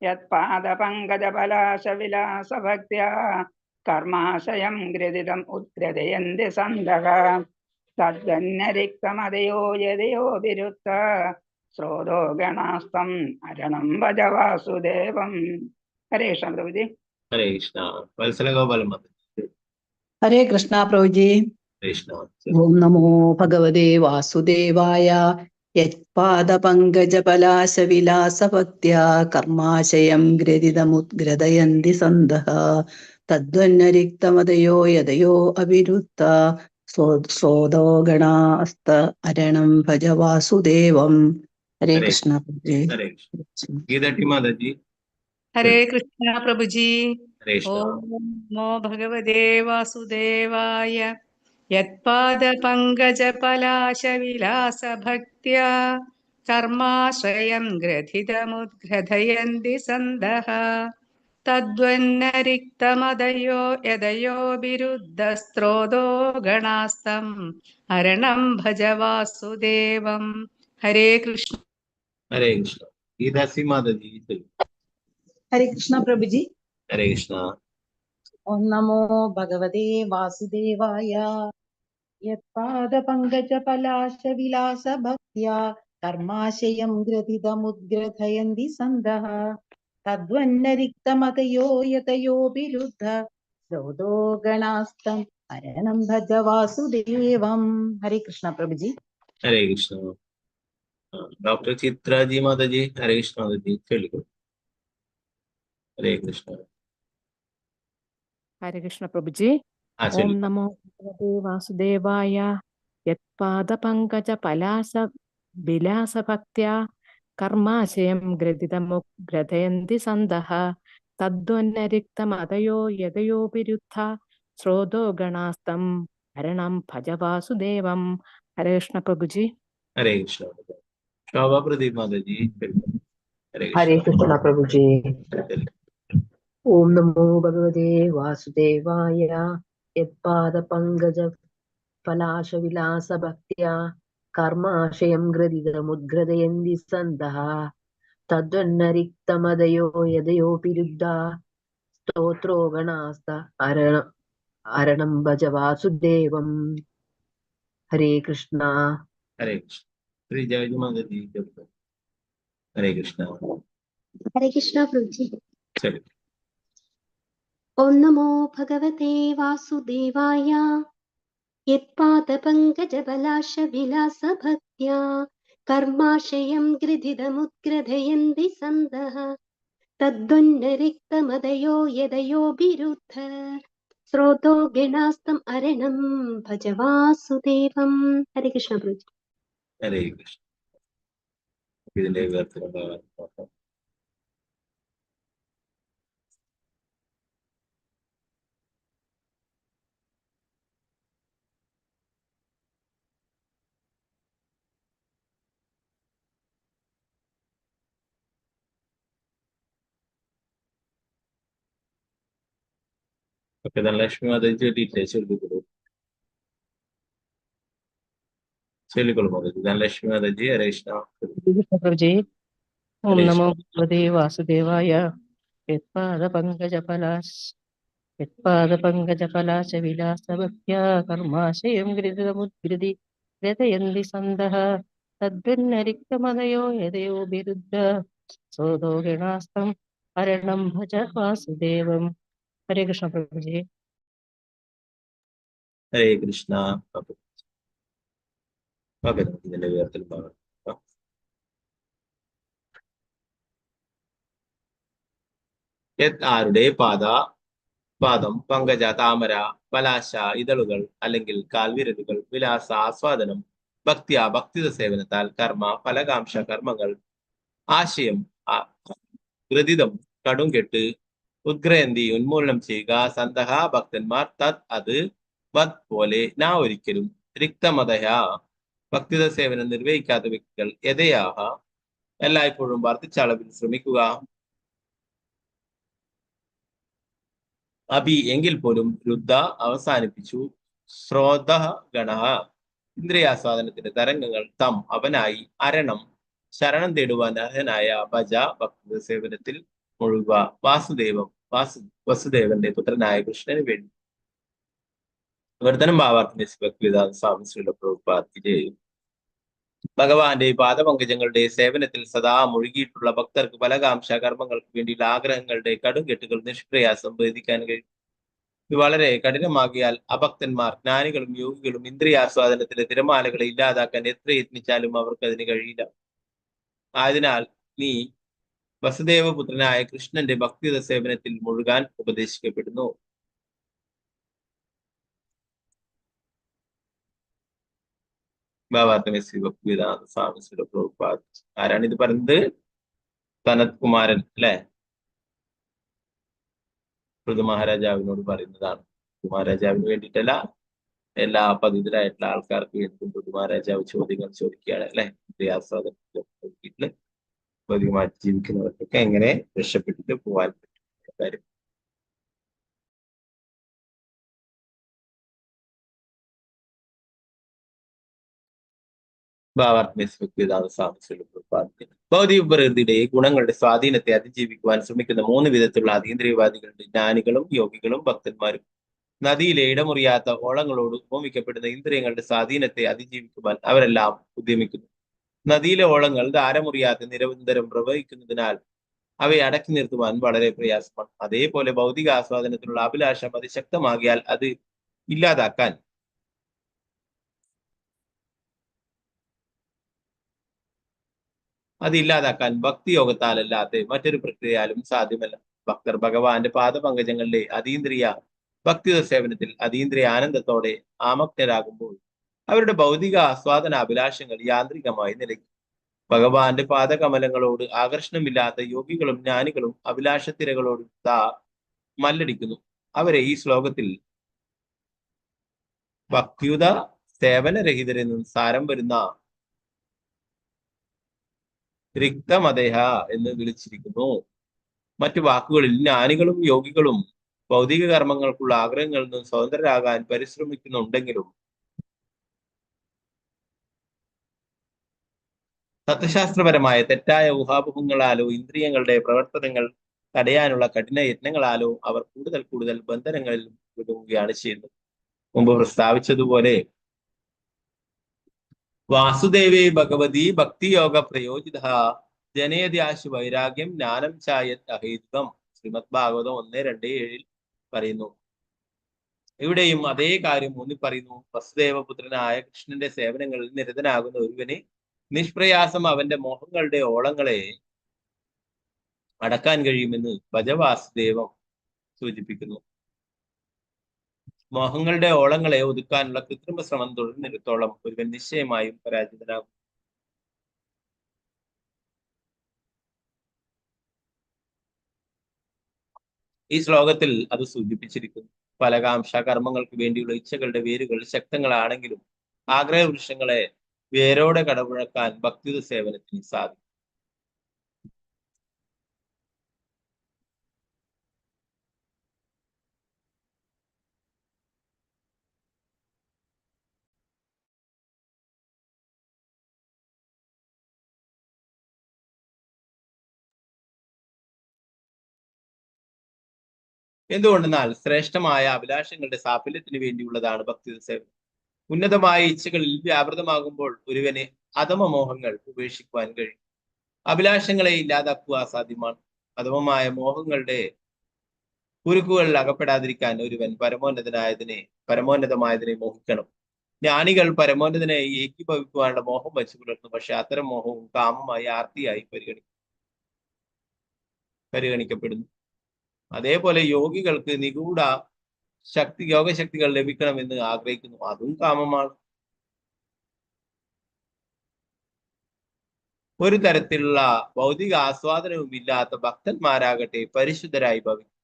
യത്പാദപങ്കജപലാശവിലാസഭക്ത്യാ കർമാശയം ഗ്രഥിതം ഉദ്ഗ്രഥയന്തി സന്തഃ തദ്വന്നരിക്തമതയോ യതയോ വിരുദ്ധ ശ്രോതോ ഗണാസ്തം അരണം ഭജ വാസുദേവം. ഹരേ കൃഷ്ണ പ്രഭുജി. ഹരേ കൃഷ്ണ. വത്സല ഗോപാല മാതാജി. ഹരേ കൃഷ്ണ പ്രഭുജി. കൃഷ്ണ. ഓം നമോ ഭഗവതേ വാസുദേവായ യത്പാദപങ്കജപലാശവിലാസഭക്ത്യാ കർമാശയം ഗ്രഥിതമുദ്ഗ്രഥയന്തി സന്തഃ തദ്വന്നരിക്തമതയോ യതയോ അവിരുദ്ധ ശ്രോതോ ഗണാസ്ത അരണം ഭജ വാസുദേവം. ഹരേ കൃഷ്ണ പ്രഭുജി. ഹരേ കൃഷ്ണ. ഗീതാട്ടി മാതാജി. ഹരേ കൃഷ്ണ പ്രഭുജി. ഹരേ കൃഷ്ണ. ഓം നമോ ഭഗവതേ വാസുദേവായ യത്പാദപങ്കജപലാശവിലാസഭക്ത്യാ കർമാശ്രയം ഗ്രഥിതമുദ്ഗ്രഥയന്തി സന്തഃ തദ്വന്നരിക്തമതയോ യതയോ വിരുദ്ധസ്ത്രോതോ ഗണാസ്തം അരണം ഭജ വാസുദേവം. ഹരേ കൃഷ്ണ. ഹരേ കൃഷ്ണ. ഗീതാസി മാതാജി. ഹരേ കൃഷ്ണ പ്രഭുജി. ഹരേ കൃഷ്ണ. ഓം നമോ ഭഗവതേ വാസുദേവായ യത്പാദപങ്കജപലാശവിലാസഭക്ത്യാ കർമാശയം ഗ്രഥിതമുദ്ഗ്രഥയന്തി സന്തഃ തദ്വന്നരിക്തമതയോ യതയോ വിരുദ്ധ ശ്രോതോ ഗണാസ്തം അരണം ഭജ വാസുദേവം. ഹരേ കൃഷ്ണ പ്രഭുജി. ഹരേ കൃഷ്ണ. ഡോക്ടർ ചിത്രാജി മാതാജി. ഹരേ കൃഷ്ണ മാതാജി. തെലുഗു. ഹരേ കൃഷ്ണ. ഹരേ കൃഷ്ണ പ്രഭുജി. ഓം നമോ ഭഗവതേ വാസുദേവായ യത്പാദപങ്കജപലാശവിലാസഭക്ത്യാ കർമാശയം ഗ്രഥിതമുദ്ഗ്രഥയന്തി സന്തഃ തദ്വന്നരിക്തമതയോ യതയോ വിരുദ്ധ ശ്രോതോ ഗണാസ്തം അരണം ഭജ വാസുദേവം. ഹരേ കൃഷ്ണ പ്രഭുജി. ഹരേ കൃഷ്ണ. ശോഭ പ്രദീപ് മാതാജി. ഹരേ കൃഷ്ണ പ്രഭുജി. ഓം നമോ ഭഗവതേ വാസുദേവായ യത്പാദപങ്കജപലാശവിലാസഭക്ത്യാ कर्माशयं ग्रदितमुद्ग्रदयन्ति सन्तः तद्वन्नरिक्तमदयो यदयोऽपि रुद्धा स्तोत्रो गणास्त अरणं भज वासुदेवम् हरे कृष्णा हरे कृष्ण। श्री जय माता जी जय। हरे कृष्ण। हरे कृष्णा प्रभु जी। चलिए। ओम नमो भगवते वासुदेवाय यत्पादपङ्कजबलाशविलासभक्त्या कर्माशयं गृधितमुद्ग्रधयन्ति सन्तः तद्वन्नरिक्तमदयो यदयोभिरुद्ध स्रोतो गणास्तम् अरणं भज वासुदेवम्। हरे कृष्ण प्रभु जी। हरे कृष्ण। ഇതിന്റെ വിവർത്തനം നോക്കാം. ഓക്കെ, ധനലക്ഷ്മി മാതാജി ചൊല്ലിയില്ലേ? ചൊല്ലിക്കൊള്ളൂ, ചൊല്ലിക്കൊള്ളു മാതാജി. ധനലക്ഷ്മി മാതാജി. ഹരേ കൃഷ്ണ. प्रभु जी। ओम ഹരേ नमो കൃഷ്ണ. भगवते वासुदेवाय यत्पादपङ्कजफलाश विलासभक्त्या कर्माशयं गृधमुद्गृधि रथयन्ति सन्तः तद्भिन्नरिक्तमदयो यदयोभिरुद्ध सोदो गणास्तम् अरणं भज वासुदेवम्। हरे कृष्ण प्रभु जी। ഹരേ കൃഷ്ണ. ഓക്കെ, ഇതിന്റെ വിവർത്തനം നോക്കാം. ആരുടെ പാദം, പങ്കജ, താമര, പലാശ, ഇതളുകൾ അല്ലെങ്കിൽ കാൽവിരലുകൾ, വിലാസ, ആസ്വാദനം, ഭക്തിത സേവനത്താൽ, കർമ്മ, ഫലകാംക്ഷ കർമ്മങ്ങൾ, ആശയം, ഗ്രഥിതം, കടുംകെട്ട്, ഉദ്ഗ്രയന്തി, ഉന്മൂലനം ചെയ്യുക, സന്തഹ, ഭക്തന്മാർ, തത്, അത്, വത്, പോലെ, നാ, ഒരിക്കലും, റിക്തമതയ, ഭക്തിത സേവനം നിർവഹിക്കാത്ത വ്യക്തികൾ, യഥയാഹ, എല്ലായ്പ്പോഴും വർദ്ധിച്ച അളവിൽ ശ്രമിക്കുക, അഭി, എങ്കിൽ പോലും, രുദ്ധ, അവസാനിപ്പിച്ചു, ശ്രോത ഗണ, ഇന്ദ്രിയാസ്വാദനത്തിന്റെ തരംഗങ്ങൾ, തം, അവനായി, അരണം, ശരണം തേടുവാൻ അർഹനായ, ഭജ, ഭക്തി സേവനത്തിൽ മുഴുക, വസുദേവന്റെ പുത്രനായ കൃഷ്ണന് വേണ്ടി. വർദ്ധനം ഭാവാർത്ഥ സ്വാമി ശ്രീല പ്രഭുപാദിക്ക് ഭഗവാന്റെ പാദപങ്കജങ്ങളുടെ സേവനത്തിൽ സദാ മുഴുകിയിട്ടുള്ള ഭക്തർക്ക് ഫലകാംക്ഷ കർമ്മങ്ങൾക്ക് വേണ്ടിയുള്ള ആഗ്രഹങ്ങളുടെ കടുംകെട്ടുകൾ നിഷ്പ്രയാസം ഭേദിക്കാൻ കഴിയും. ഇത് വളരെ കഠിനമാകിയാൽ അഭക്തന്മാർ, ജ്ഞാനികളും യോഗികളും ഇന്ദ്രിയാസ്വാദനത്തിലെ തിരമാലകളെ ഇല്ലാതാക്കാൻ എത്ര യത്നിച്ചാലും അവർക്ക് അതിന് കഴിയില്ല. ആയതിനാൽ നീ വസുദേവപുത്രനായ കൃഷ്ണന്റെ ഭക്തിയുത സേവനത്തിൽ മുഴുകാൻ ഉപദേശിക്കപ്പെടുന്നു. ആരാണ് ഇത് പറയുന്നത്? സനത് കുമാരൻ അല്ലെ? പൃഥു മഹാരാജാവിനോട് പറയുന്നതാണ്. മഹാരാജാവിന് വേണ്ടിയിട്ടല്ല, എല്ലാ പതിതരായിട്ടുള്ള ആൾക്കാർക്ക് വേണ്ടി പൃഥു മഹാരാജാവ് ചോദ്യങ്ങൾ ചോദിക്കുകയാണ് അല്ലെ. ഇന്ദ്രിയാസ്വാദനത്തിൽ ഭൗതികമായിട്ട് ജീവിക്കുന്നവർക്കൊക്കെ എങ്ങനെ രക്ഷപ്പെട്ടിട്ട് പോകാൻ പറ്റും കാര്യം. ഭൗതിക പ്രകൃതിയുടെ ഗുണങ്ങളുടെ സ്വാധീനത്തെ അതിജീവിക്കുവാൻ ശ്രമിക്കുന്ന 3 വിധത്തിലുള്ള അതീന്ദ്രിയവാദികളുണ്ട്: ജ്ഞാനികളും യോഗികളും ഭക്തന്മാരും. നദിയിലെ ഇടമുറിയാത്ത ഓളങ്ങളോട് ഉപമിക്കപ്പെടുന്ന ഇന്ദ്രിയങ്ങളുടെ സ്വാധീനത്തെ അതിജീവിക്കുവാൻ അവരെല്ലാം ഉദ്യമിക്കുന്നു. നദിയിലെ ഓളങ്ങൾ ധാരമുറിയാതെ നിരന്തരം പ്രവഹിക്കുന്നതിനാൽ അവയെ അടക്കി നിർത്തുവാൻ വളരെ പ്രയാസമാണ്. അതേപോലെ ഭൗതിക ആസ്വാദനത്തിലുള്ള അഭിലാഷം അതിശക്തമാകിയാൽ അത് ഇല്ലാതാക്കാൻ ഭക്തിയോഗത്താലല്ലാതെ മറ്റൊരു പ്രക്രിയയാലും സാധ്യമല്ല. ഭക്തർ ഭഗവാന്റെ പാദപങ്കജങ്ങളിലെ അതീന്ദ്രിയ ഭക്തിയുത സേവനത്തിൽ അതീന്ദ്രിയ ആനന്ദത്തോടെ ആമഗ്നരാകുമ്പോൾ അവരുടെ ഭൗതിക ആസ്വാദന അഭിലാഷങ്ങൾ യാന്ത്രികമായി നിലയ്ക്കും. ഭഗവാന്റെ പാദകമലങ്ങളോട് ആകർഷണമില്ലാത്ത യോഗികളും ജ്ഞാനികളും അഭിലാഷത്തിരകളോട് മല്ലടിക്കുന്നു. അവരെ ഈ ശ്ലോകത്തിൽ ഭക്തിയുത സേവനരഹിതരെന്നും സാരം വരുന്ന റിക്തമദേഹ എന്ന് വിളിച്ചിരിക്കുന്നു. മറ്റു വാക്കുകളിൽ ജ്ഞാനികളും യോഗികളും ഭൗതിക കർമ്മങ്ങൾക്കുള്ള ആഗ്രഹങ്ങളിൽ നിന്ന് സ്വതന്ത്രരാകാൻ പരിശ്രമിക്കുന്നുണ്ടെങ്കിലും തത്വശാസ്ത്രപരമായ തെറ്റായ ഊഹാപോഹങ്ങളാലോ ഇന്ദ്രിയങ്ങളുടെ പ്രവർത്തനങ്ങൾ തടയാനുള്ള കഠിന യത്നങ്ങളാലോ അവർ കൂടുതൽ കൂടുതൽ ബന്ധനങ്ങളിൽ കുടുങ്ങുകയാണ് ചെയ്യുന്നത്. മുമ്പ് പ്രസ്താവിച്ചതുപോലെ വാസുദേവേ ഭഗവതി ഭക്തിയോഗ പ്രയോജിത ജനയത്യാശു വൈരാഗ്യം ജ്ഞാനം ചായത് അഹേതുകം. ശ്രീമദ് ഭാഗവതം 1:2-7 പറയുന്നു. ഇവിടെയും അതേ കാര്യം ഊന്നി പറയുന്നു. വസുദേവപുത്രനായ കൃഷ്ണന്റെ സേവനങ്ങളിൽ നിരതനാകുന്ന ഒരുവന് നിഷ്പ്രയാസം അവന്റെ മോഹങ്ങളുടെ ഓളങ്ങളെ അടക്കാൻ കഴിയുമെന്ന് ഭജവാസുദേവം സൂചിപ്പിക്കുന്നു. മോഹങ്ങളുടെ ഓളങ്ങളെ ഒതുക്കാനുള്ള കൃത്രിമ ശ്രമം തുടർന്നിടത്തോളം ഒരുവൻ നിശ്ചയമായും പരാജിതനാകും. ഈ ശ്ലോകത്തിൽ അത് സൂചിപ്പിച്ചിരിക്കുന്നു. ഫലകാംക്ഷ കർമ്മങ്ങൾക്ക് വേണ്ടിയുള്ള ഇച്ഛകളുടെ വേരുകൾ ശക്തങ്ങളാണെങ്കിലും ആഗ്രഹവൃക്ഷങ്ങളെ വേരോടെ കടപുഴക്കാൻ ഭക്തിയുത സേവനത്തിന് സാധിക്കും. എന്തുകൊണ്ടെന്നാൽ ശ്രേഷ്ഠമായ അഭിലാഷങ്ങളുടെ സാഫല്യത്തിന് വേണ്ടിയുള്ളതാണ് ഭക്തിയുത സേവനം. ഉന്നതമായ ഇച്ഛകളിൽ വ്യാപൃതമാകുമ്പോൾ ഒരുവന് അധമമോഹങ്ങൾ ഉപേക്ഷിക്കുവാൻ കഴിയും. അഭിലാഷങ്ങളെ ഇല്ലാതാക്കുക അസാധ്യമാണ്. അധമമായ മോഹങ്ങളുടെ കുരുക്കുകളിൽ അകപ്പെടാതിരിക്കാൻ ഒരുവൻ പരമോന്നതമായതിനെ മോഹിക്കണം. ജ്ഞാനികൾ പരമോന്നതനെ ഏകീഭവിക്കുവാനുള്ള മോഹം വച്ചു പുലർത്തുന്നു. പക്ഷെ അത്തരം മോഹവും കാമമായി ആർത്തിയായി പരിഗണിക്കപ്പെടുന്നു. അതേപോലെ യോഗികൾക്ക് നിഗൂഢ യോഗശക്തികൾ ലഭിക്കണമെന്ന് ആഗ്രഹിക്കുന്നു. അതും കാമമാണ്. ഒരു തരത്തിലുള്ള ഭൗതിക ആസ്വാദനവും ഇല്ലാത്ത ഭക്തന്മാരാകട്ടെ പരിശുദ്ധരായി ഭവിക്കും.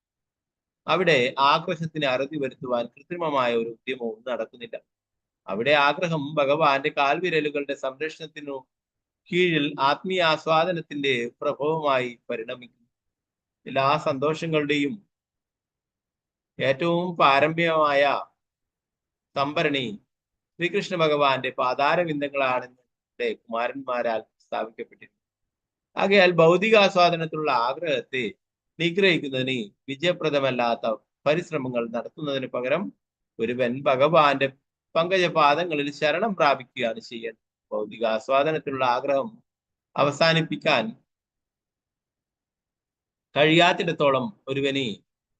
അവിടെ ആഗ്രഹത്തിന് അറുതി വരുത്തുവാൻ കൃത്രിമമായ ഒരു ഉദ്യമവും നടക്കുന്നില്ല. അവിടെ ആഗ്രഹം ഭഗവാന്റെ കാൽവിരലുകളുടെ സംരക്ഷണത്തിനു കീഴിൽ ആത്മീയ ആസ്വാദനത്തിന്റെ പ്രഭവമായി പരിണമിക്കുന്നു. എല്ലാ സന്തോഷങ്ങളുടെയും ഏറ്റവും പാരമ്യമായ സംഭരണി ശ്രീകൃഷ്ണ ഭഗവാന്റെ പാതാരവിന്ദങ്ങളാണെന്ന് കുമാരന്മാരാൽ സ്ഥാപിക്കപ്പെട്ടിരുന്നു. ആകയാൽ ഭൗതികാസ്വാദനത്തിലുള്ള ആഗ്രഹത്തെ നിഗ്രഹിക്കുന്നതിന് വിജയപ്രദമല്ലാത്ത പരിശ്രമങ്ങൾ നടത്തുന്നതിന് പകരം ഒരുവൻ ഭഗവാന്റെ പങ്കജപാദങ്ങളിൽ ശരണം പ്രാപിക്കുകയാണ് ചെയ്യേണ്ടത്. ഭൗതികാസ്വാദനത്തിലുള്ള ആഗ്രഹം അവസാനിപ്പിക്കാൻ കഴിയാത്തിടത്തോളം ഒരുവന്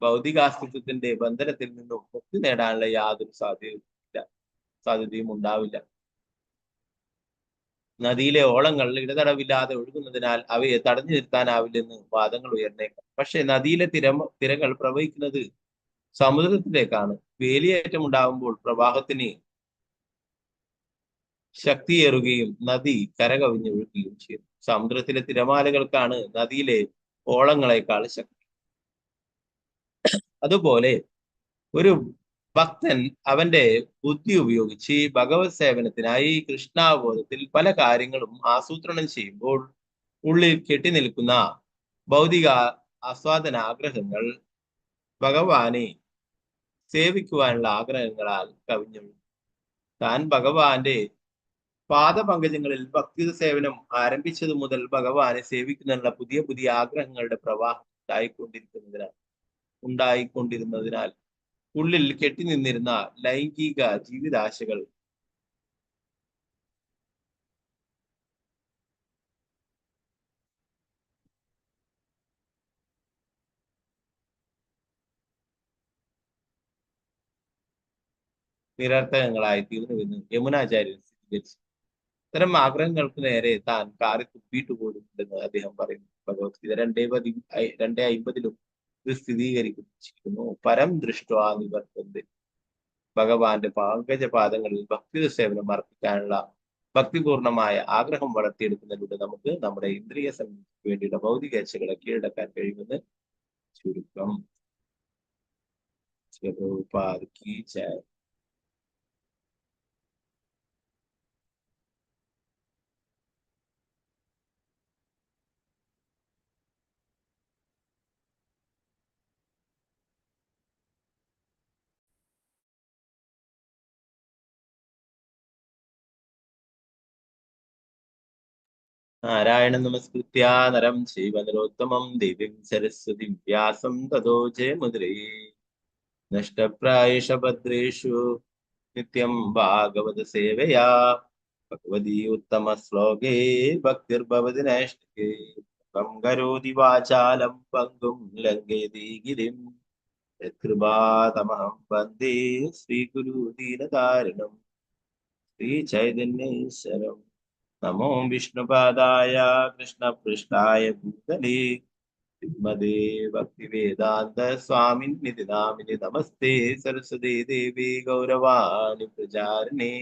ഭൗതികാസ്തിത്വത്തിന്റെ ബന്ധനത്തിൽ നിന്നും മുക്തി നേടാനുള്ള യാതൊരു സാധ്യതയും ഉണ്ടാവില്ല. നദിയിലെ ഓളങ്ങൾ ഇടതടവില്ലാതെ ഒഴുകുന്നതിനാൽ അവയെ തടഞ്ഞു നിർത്താനാവില്ലെന്ന് വാദങ്ങൾ ഉയർന്നേക്കാം. പക്ഷെ നദിയിലെ തിരകൾ പ്രവഹിക്കുന്നത് സമുദ്രത്തിലേക്കാണ്. വേലിയേറ്റം ഉണ്ടാകുമ്പോൾ പ്രവാഹത്തിന് ശക്തിയേറുകയും നദി കരകവിഞ്ഞൊഴുകുകയും ചെയ്യുന്നു. സമുദ്രത്തിലെ തിരമാലകൾക്കാണ് നദിയിലെ ഓളങ്ങളെക്കാൾ ശക്തി. അതുപോലെ ഒരു ഭക്തൻ അവന്റെ ബുദ്ധി ഉപയോഗിച്ച് ഭഗവത് സേവനത്തിനായി കൃഷ്ണാവബോധത്തിൽ പല കാര്യങ്ങളും ആസൂത്രണം ചെയ്യുമ്പോൾ ഉള്ളിൽ കെട്ടിനിൽക്കുന്ന ഭൗതിക ആസ്വാദന ആഗ്രഹങ്ങൾ ഭഗവാനെ സേവിക്കുവാനുള്ള ആഗ്രഹങ്ങളാൽ കവിഞ്ഞൊഴുകും. താൻ ഭഗവാന്റെ പാദപങ്കജങ്ങളിൽ ഭക്തിയുത സേവനം ആരംഭിച്ചതു മുതൽ ഭഗവാനെ സേവിക്കുന്നതിനുള്ള പുതിയ പുതിയ ആഗ്രഹങ്ങളുടെ പ്രവാഹം ഉണ്ടായിക്കൊണ്ടിരുന്നതിനാൽ ഉള്ളിൽ കെട്ടിനിന്നിരുന്ന ലൈംഗിക ജീവിതാശകൾ നിരർത്ഥകങ്ങളായി തീർന്നുവെന്ന് യമുനാചാര്യൻ സ്ഥിരീകരിച്ചു. ഇത്തരം ആഗ്രഹങ്ങൾക്ക് നേരെ താൻ കാറി തുപ്പിയിട്ട് പോലുമുണ്ടെന്ന് അദ്ദേഹം പറയുന്നു. ഭഗവത്ഗീത 2:50 ഇത് സ്ഥിരീകരിക്കുന്നു. പരം ദൃഷ്ട്വാ നിവർത്തന്തി. ഭഗവാന്റെ പങ്കജപാദങ്ങളിൽ ഭക്തിയുത സേവനം അർപ്പിക്കാനുള്ള ഭക്തിപൂർണമായ ആഗ്രഹം വളർത്തിയെടുക്കുന്നതിലൂടെ നമുക്ക് നമ്മുടെ ഇന്ദ്രിയ സംതൃപ്തിക്ക് വേണ്ടിയുള്ള ഭൗതിക ഇച്ഛകളെ കീഴടക്കാൻ കഴിയുമെന്ന് ചുരുക്കം. നാരായണം നമസ്കൃത്യ നരം ചൈവ നരോത്തമം ദേവീം സരസ്വതി വ്യാസം തതോ ജയമുദ്രേ നഷ്ടപ്രായേഷഭദ്രേഷു നിത്യം ഭാഗവത സേവയാ ഭഗവതി ഉത്തമ ശ്ലോകേ ഭക്തിർഭവതി നൈഷ്ഠികേ കം കരോതി വാചാലം പങ്കും ലംഘയതി ഗിരിം യത്കൃപാതമഹം വന്ദേ ശ്രീഗുരു ദീനതാരിണം ശ്രീചൈതന്യേശ്വരം നമോ വിഷ്ണുപാദായ കൃഷ്ണപൃഷ്ഠായ ഭൂതലേ ശ്രീമദേ ഭക്തിവേദാന്ത സ്വാമിനിധി നാമിനി നമസ്തേ സരസ്വതീ ദേവി ഗൗരവാണി പ്രചാരിണി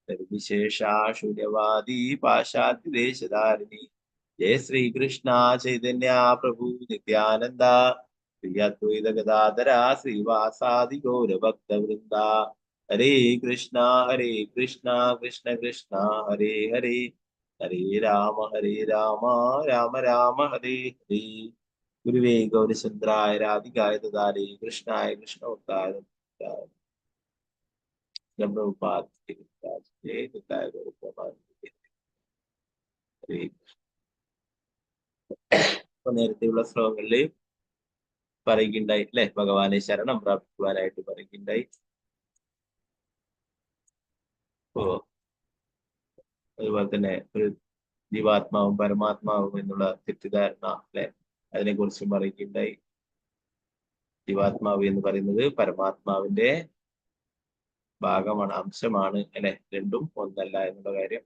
നിർവിശേഷാശൂന്യവാദി പാശ്ചാത്യദേശധാരിണി ജയ ശ്രീകൃഷ്ണ ചൈതന്യ പ്രഭു നിത്യാനന്ദ ശ്രീ അദ്വൈത ഗദാധര ശ്രീവാസാദി ഗൗരഭക്തവൃന്ദ ഹരേ കൃഷ്ണ കൃഷ്ണ കൃഷ്ണ ഹരേ ഹരേ ഹരേ രാമ രാമ രാമ ഹരേ ഹരേ. ഗുരുവേ ഗൗരചന്ദ്രായ രാധികായ ദദാരേ കൃഷ്ണായ കൃഷ്ണഭക്തായ നേരത്തെയുള്ള ശ്ലോകങ്ങളിൽ പറയുകയുണ്ടായി അല്ലെ, ഭഗവാനെ ശരണം പ്രാപിക്കുവാനായിട്ട് പറയുകയുണ്ടായി. അതുപോലെ തന്നെ ഒരു ജീവാത്മാവും പരമാത്മാവും എന്നുള്ള തെറ്റിദ്ധാരണ അല്ലെ, അതിനെ കുറിച്ചും പറയുകയുണ്ടായി. ജീവാത്മാവ് എന്ന് പറയുന്നത് പരമാത്മാവിന്റെ ഭാഗമാണ്, അംശമാണ് അല്ലെ, രണ്ടും ഒന്നല്ല എന്നുള്ള കാര്യം.